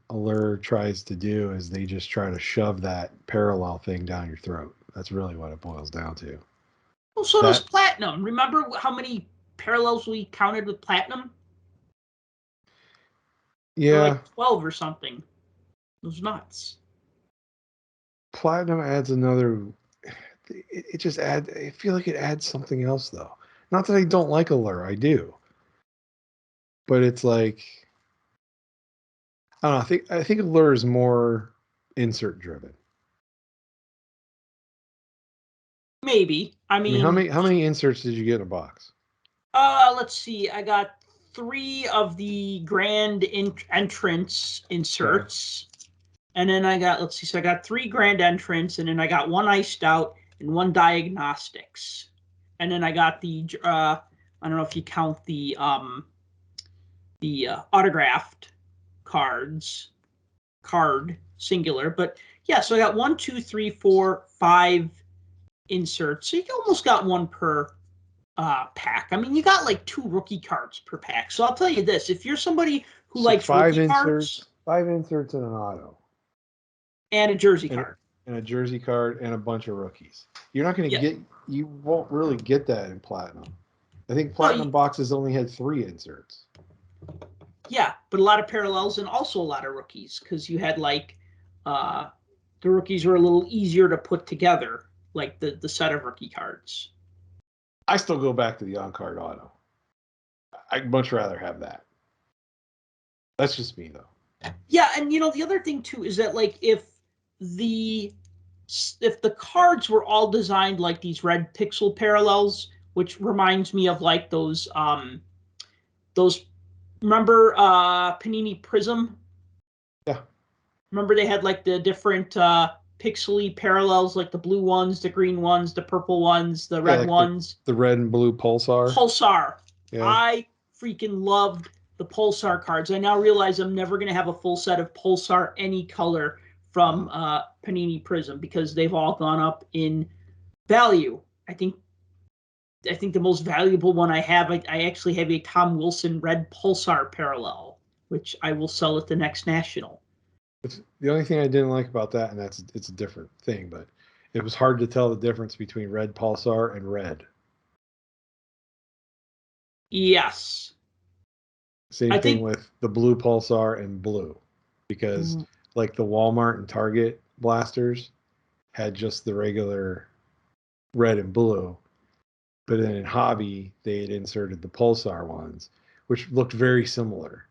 Allure tries to do is they just try to shove that parallel thing down your throat. That's really what it boils down to. Well, so does Platinum. Remember how many parallels we counted with Platinum? Yeah. Like 12 or something. It was nuts. Platinum adds another. It just adds. I feel like it adds something else, though. Not that I don't like Allure, I do. But it's like, I don't know. I think Allure is more insert driven. Maybe. I mean, how many inserts did you get in a box? Let's see. I got 3 of the grand entrance inserts. Okay. And then I got, let's see, so I got 3 grand entrance, and then I got 1 iced out and 1 diagnostics. And then I got the, I don't know if you count the autographed card singular, but yeah, so I got 1, 2, 3, 4, 5 inserts. So you almost got 1 per pack. I mean, you got like 2 rookie cards per pack. So I'll tell you this: if you're somebody who likes 5 rookie inserts, cards, 5 inserts and an auto, and a jersey card, and a jersey card, and a bunch of rookies, you're not going to you won't really get that in Platinum. I think Platinum boxes only had 3 inserts. Yeah, but a lot of parallels and also a lot of rookies, because you had like the rookies were a little easier to put together, like the set of rookie cards. I still go back to the on-card auto. I'd much rather have that. That's just me, though. Yeah, and you know the other thing too is that like if the cards were all designed like these red pixel parallels, which reminds me of like those remember Panini Prism? Yeah. Remember they had like the different pixely parallels, like the blue ones, the green ones, the purple ones, the red ones. The red and blue Pulsar. Pulsar. Yeah. I freaking loved the Pulsar cards. I now realize I'm never going to have a full set of Pulsar any color from Panini Prism because they've all gone up in value. I think the most valuable one I have, I actually have a Tom Wilson red Pulsar parallel, which I will sell at the next National. The only thing I didn't like about that, and it's a different thing, but it was hard to tell the difference between red Pulsar and red. Yes. Same thing with the blue Pulsar and blue, because like the Walmart and Target blasters had just the regular red and blue, but then in Hobby they had inserted the Pulsar ones, which looked very similar.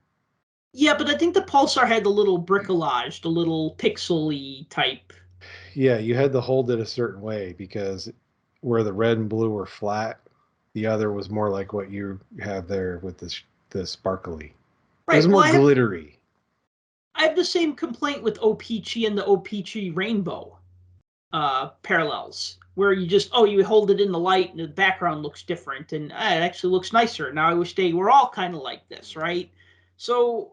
Yeah, but I think the Pulsar had the little bricolage, the little pixel-y type. Yeah, you had to hold it a certain way because where the red and blue were flat, the other was more like what you have there with the sparkly. Right. It was more glittery. I have the same complaint with O-Pee-Chee and the O-Pee-Chee Rainbow parallels, where you hold it in the light and the background looks different, and it actually looks nicer. Now I wish they were all kind of like this, right? So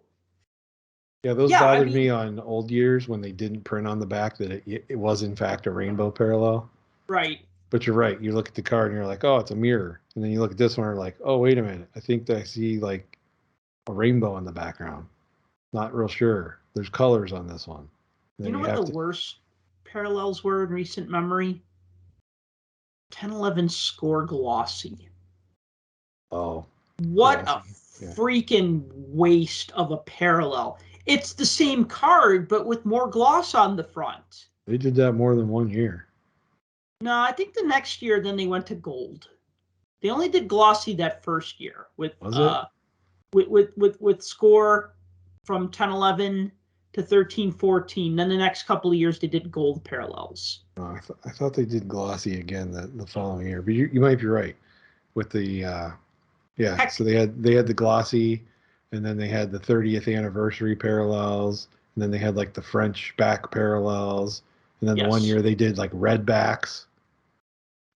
yeah, those bothered me on old years when they didn't print on the back that it was in fact a rainbow parallel. Right. But you're right. You look at the card and you're like, oh, it's a mirror. And then you look at this one and you're like, oh, wait a minute. I think that I see like a rainbow in the background. Not real sure. There's colors on this one. You know what the worst parallels were in recent memory? 1011 Score Glossy. Oh. What glossy. Freaking waste of a parallel. It's the same card, but with more gloss on the front. They did that more than 1 year. No, I think the next year, then they went to gold. They only did glossy that first year with Score from 1011 to 1314. Then the next couple of years they did gold parallels. Oh, I thought they did glossy again the following year, but you might be right with the Heck. So they had the glossy, and then they had the 30th anniversary parallels, and then they had like the French back parallels, and then the 1 year they did like red backs.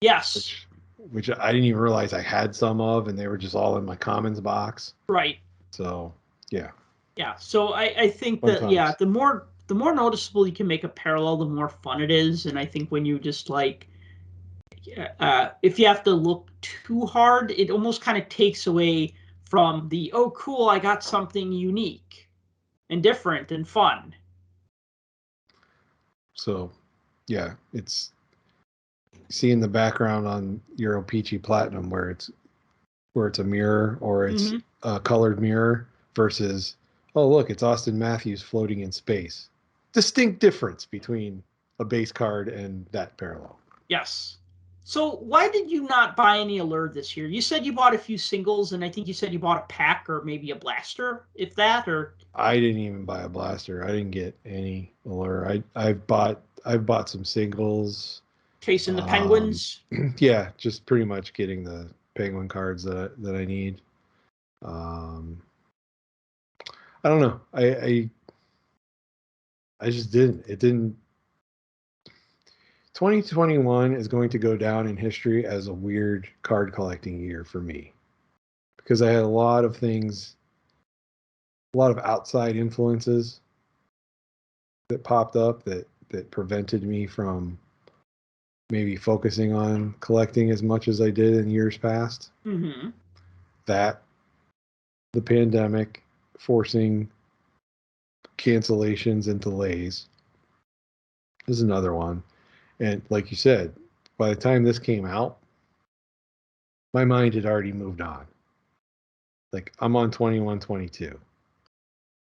Yes. Which I didn't even realize I had some of, and they were just all in my commons box. Right. So yeah. Yeah. So I think that the more noticeable you can make a parallel, the more fun it is. And I think when you just like if you have to look too hard, it almost kind of takes away from the, oh, cool, I got something unique and different and fun. So, yeah, it's seeing the background on your O-Pee-Chee Platinum where it's a mirror or it's a colored mirror versus, oh, look, it's Austin Matthews floating in space. Distinct difference between a base card and that parallel. Yes. So why did you not buy any Allure this year? You said you bought a few singles, and I think you said you bought a pack or maybe a blaster, if that, or... I didn't even buy a blaster. I didn't get any Allure. I've bought some singles. Chasing the Penguins? Yeah, just pretty much getting the Penguin cards that I need. I don't know. I just didn't. It didn't. 2021 is going to go down in history as a weird card collecting year for me because I had a lot of things, a lot of outside influences that popped up that prevented me from maybe focusing on collecting as much as I did in years past. Mm-hmm. That, the pandemic forcing cancellations and delays is another one. And like you said, by the time this came out, my mind had already moved on. Like, I'm on 21, 22.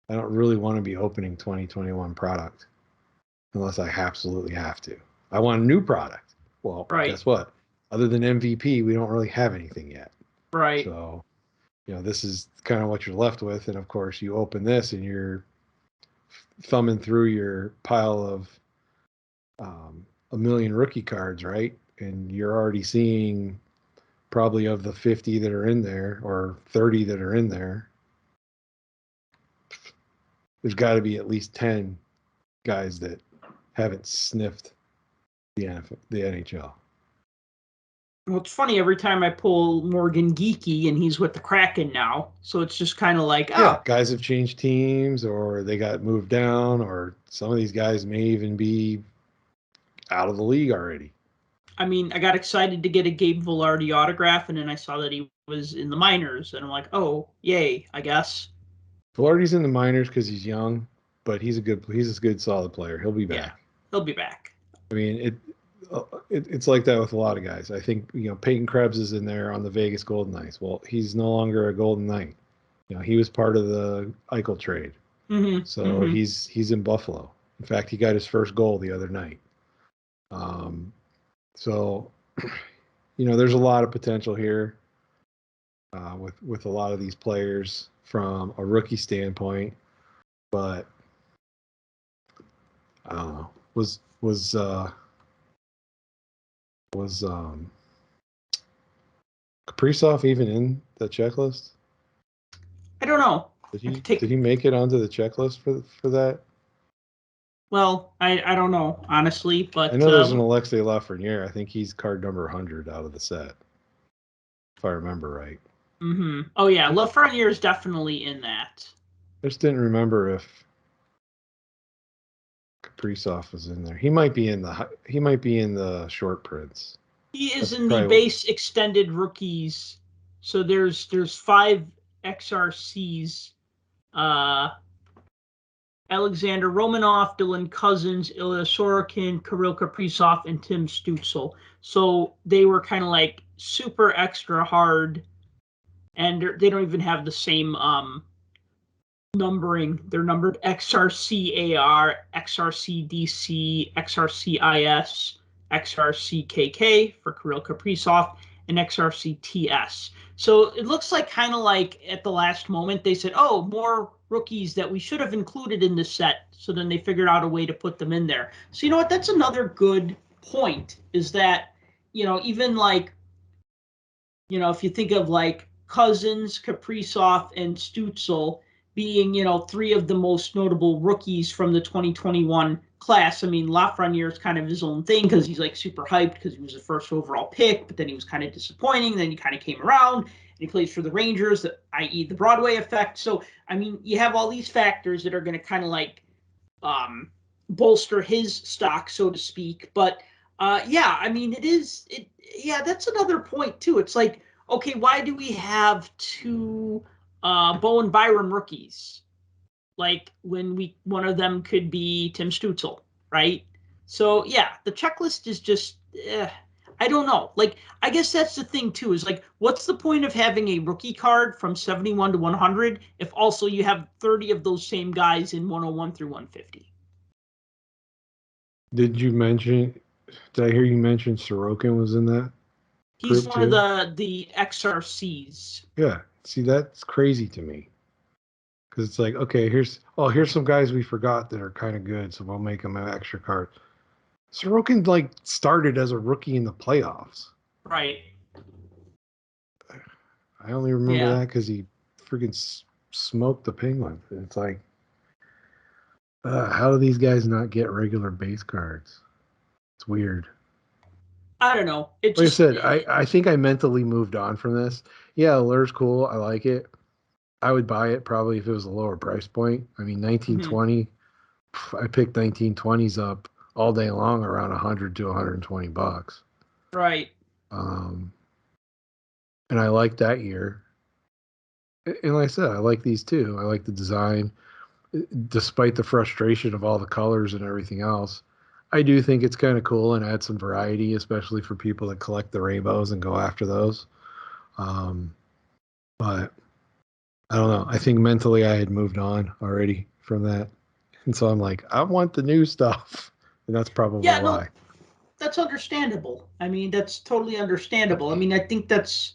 I don't really want to be opening 2021 product unless I absolutely have to. I want a new product. Well, guess what? Other than MVP, we don't really have anything yet. Right. So, this is kind of what you're left with. And of course, you open this and you're thumbing through your pile of a million rookie cards, right? And you're already seeing probably of the 50 that are in there or 30 that are in there, there's got to be at least 10 guys that haven't sniffed the NHL. Well, it's funny every time I pull Morgan Geeky and he's with the Kraken now. So it's just kind of like, Yeah, oh, guys have changed teams or they got moved down, or some of these guys may even be out of the league already. I mean, I got excited to get a Gabe Velarde autograph, and then I saw that he was in the minors, and I'm like, oh, yay, I guess. Velarde's in the minors because he's young, but he's a good solid player. He'll be Yeah, back. he'll be back. I mean, it's like that with a lot of guys. I think Peyton Krebs is in there on the Vegas Golden Knights. Well, he's no longer a Golden Knight. He was part of the Eichel trade, so he's in Buffalo. In fact, he got his first goal the other night. So, there's a lot of potential here with a lot of these players from a rookie standpoint, but I don't know. Was Kaprizov even in the checklist? I don't know. Did he make it onto the checklist for that? Well, I don't know, honestly, but I know there's an Alexei Lafreniere. I think he's card number 100 out of the set, if I remember right. Oh yeah, Lafreniere is definitely in that. I just didn't remember if Kaprizov was in there. He might be in the short prints. He is That's in the probably base extended rookies. So there's 5 XRCs. Alexander Romanov, Dylan Cousins, Ilya Sorokin, Kirill Kaprizov, and Tim Stützle. So they were kind of like super extra hard, and they don't even have the same numbering. They're numbered XRCAR, XRCDC, XRCIS, XRCKK for Kirill Kaprizov, and XRCTS. So it looks like kind of like at the last moment they said, oh, more rookies that we should have included in this set. So then they figured out a way to put them in there. So you know what? That's another good point, is that, even like, if you think of like Cousins, Kaprizov, and Stützle being, 3 of the most notable rookies from the 2021 class. I mean, Lafreniere is kind of his own thing because he's like super hyped because he was the first overall pick, but then he was kind of disappointing. Then he kind of came around and he plays for the Rangers, i.e. the Broadway effect. So, I mean, you have all these factors that are going to kind of like bolster his stock, so to speak. But yeah, I mean, yeah, that's another point too. It's like, okay, why do we have 2 Bowen Byram rookies? Like when one of them could be Tim Stützle, right? So yeah, the checklist is just, I don't know. Like, I guess that's the thing too, is like, what's the point of having a rookie card from 71 to 100 if also you have 30 of those same guys in 101 through 150? Did I hear you mention Sorokin was in that He's group one of too? the XRCs. Yeah. See, that's crazy to me. Because it's like, okay, here's some guys we forgot that are kind of good, so we'll make them an extra card. Sorokin like started as a rookie in the playoffs. Right. I only remember Yeah. that because he freaking smoked the Penguin. It's like, how do these guys not get regular base cards? It's weird. I don't know. It Like I just, said, I think I mentally moved on from this. Yeah, Allure's cool. I like it. I would buy it probably if it was a lower price point. I mean, 1920. I picked 1920s up all day long around 100 to 120 bucks. right. And I like that year. And like I said, I like these too. I like the design, despite the frustration of all the colors and everything else. I do think it's kind of cool and add some variety, especially for people that collect the rainbows and go after those. But I don't know. I think mentally I had moved on already from that. And so I'm like, I want the new stuff. And that's probably Yeah, no, why. that's understandable. I mean, that's totally understandable. I mean, I think that's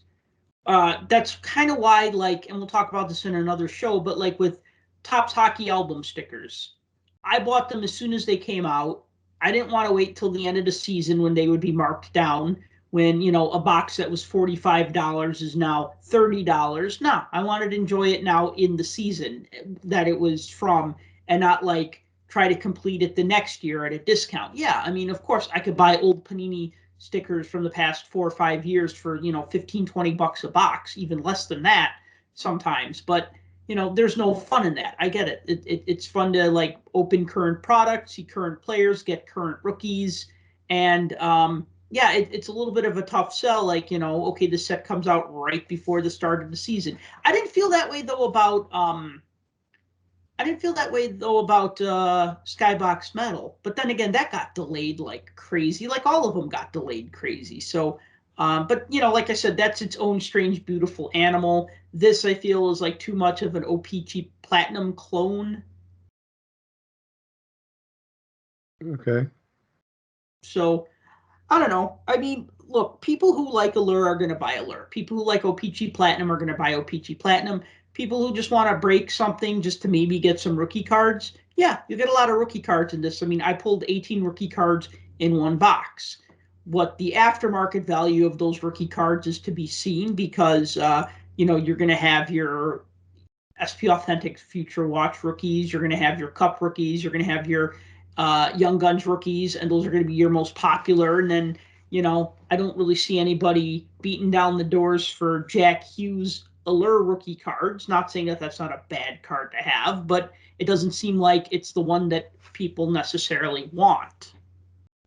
kind of why, like, and we'll talk about this in another show, but like with Topps Hockey album stickers, I bought them as soon as they came out. I didn't want to wait till the end of the season when they would be marked down, when, a box that was $45 is now $30. No, I wanted to enjoy it now in the season that it was from, and not like try to complete it the next year at a discount. Yeah, I mean, of course I could buy old Panini stickers from the past 4 or 5 years for, 15, $20 a box, even less than that sometimes. But, there's no fun in that. I get it. It's fun to like open current products, see current players, get current rookies. And yeah, it's a little bit of a tough sell. Like, okay, this set comes out right before the start of the season. I didn't feel that way though about Skybox Metal, but then again, that got delayed like crazy. Like all of them got delayed crazy. So, but like I said, that's its own strange, beautiful animal. This I feel is like too much of an OPG Platinum clone. Okay. So I don't know. I mean, look, people who like Allure are going to buy Allure. People who like OPG Platinum are going to buy OPG Platinum. People who just want to break something just to maybe get some rookie cards, yeah, you get a lot of rookie cards in this. I mean, I pulled 18 rookie cards in one box. What the aftermarket value of those rookie cards is to be seen because, you're going to have your SP Authentic Future Watch rookies. You're going to have your Cup rookies. You're going to have your Young Guns rookies, and those are going to be your most popular. And then, I don't really see anybody beating down the doors for Jack Hughes Allure rookie cards. Not saying that that's not a bad card to have, but it doesn't seem like it's the one that people necessarily want.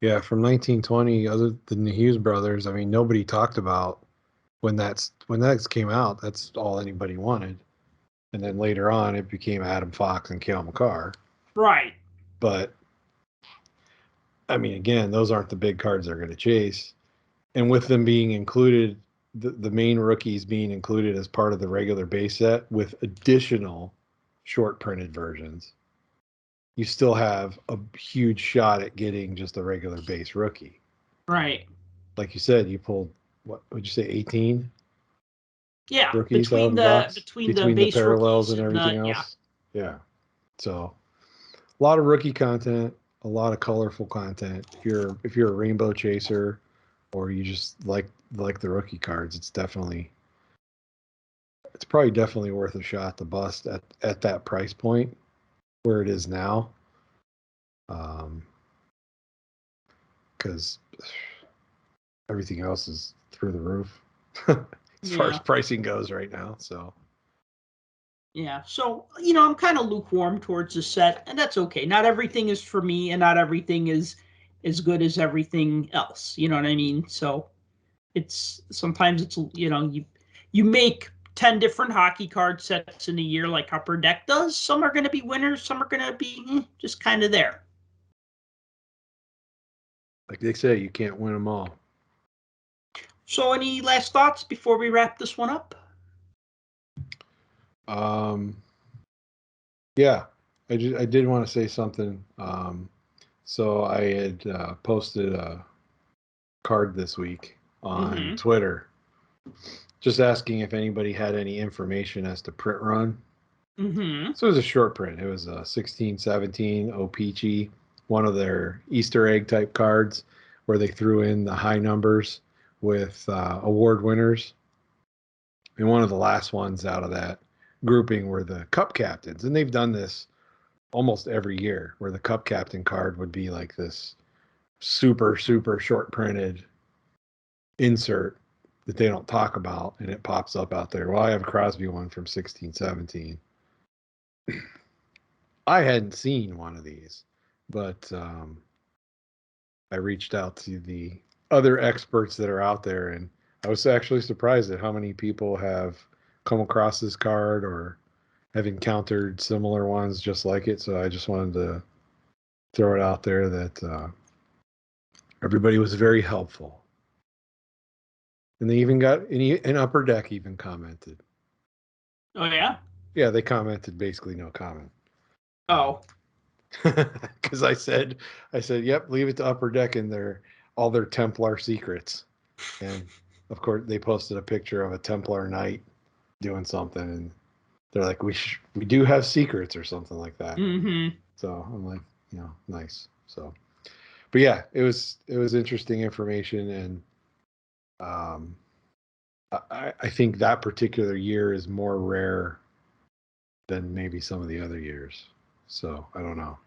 Yeah, from 1920, other than the Hughes brothers, I mean, nobody talked about when that came out. That's all anybody wanted. And then later on, it became Adam Fox and Cale Makar. Right. But I mean, again, those aren't the big cards they're going to chase. And with them being included, the main rookies being included as part of the regular base set with additional short printed versions, you still have a huge shot at getting just a regular base rookie. Right. Like you said, you pulled, what would you say, 18 Yeah. rookies out of the box? Between the Between the base parallels rookies and everything yeah. else? Yeah. So a lot of rookie content, a lot of colorful content. If you're a rainbow chaser or you just like the rookie cards, it's probably definitely worth a shot to bust at that price point where it is now. Because everything else is through the roof as far as pricing goes right now. So yeah, so I'm kind of lukewarm towards the set, and that's okay. Not everything is for me, and not everything is as good as everything else. You know what I mean? So it's sometimes it's you make 10 different hockey card sets in a year like Upper Deck does. Some are going to be winners, some are going to be just kind of there. like they say, you can't win them all. So any last thoughts before we wrap this one up? Yeah, I did want to say something. So I had posted a card this week on Twitter, just asking if anybody had any information as to print run. So it was a short print. It was a 1617 O-Pee-Chee, one of their Easter egg type cards where they threw in the high numbers with award winners. And one of the last ones out of that grouping were the Cup captains. And they've done this almost every year where the Cup captain card would be like this super, super short printed insert that they don't talk about. And it pops up out there. Well, I have a Crosby one from 1617. I hadn't seen one of these, but I reached out to the other experts that are out there, and I was actually surprised at how many people have come across this card or have encountered similar ones just like it. So I just wanted to throw it out there that everybody was very helpful. And they even got an Upper Deck even commented. Oh, yeah? Yeah, they commented basically no comment. Oh. Because I said, yep, leave it to Upper Deck and all their Templar secrets. And of course, they posted a picture of a Templar knight doing something, and they're like, we do have secrets or something like that. So I'm like, nice. So, but yeah, it was interesting information, and I think that particular year is more rare than maybe some of the other years. So I don't know.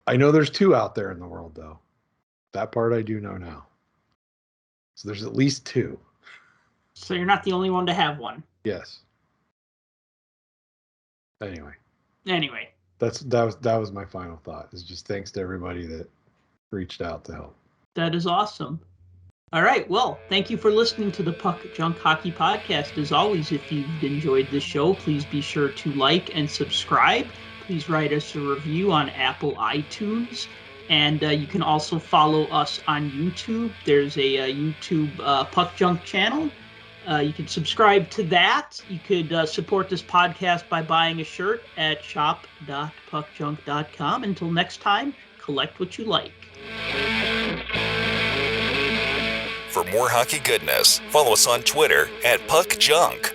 I know there's two out there in the world, though. That part I do know now. So there's at least 2. So you're not the only one to have one. Yes. Anyway, that was my final thought. Is just thanks to everybody that reached out to help. That is awesome. All right. Well, thank you for listening to the Puck Junk Hockey Podcast. As always, if you've enjoyed this show, please be sure to like and subscribe. Please write us a review on Apple iTunes. And you can also follow us on YouTube. There's a YouTube Puck Junk channel. You can subscribe to that. You could support this podcast by buying a shirt at shop.puckjunk.com. Until next time, collect what you like. For more hockey goodness, follow us on Twitter at PuckJunk.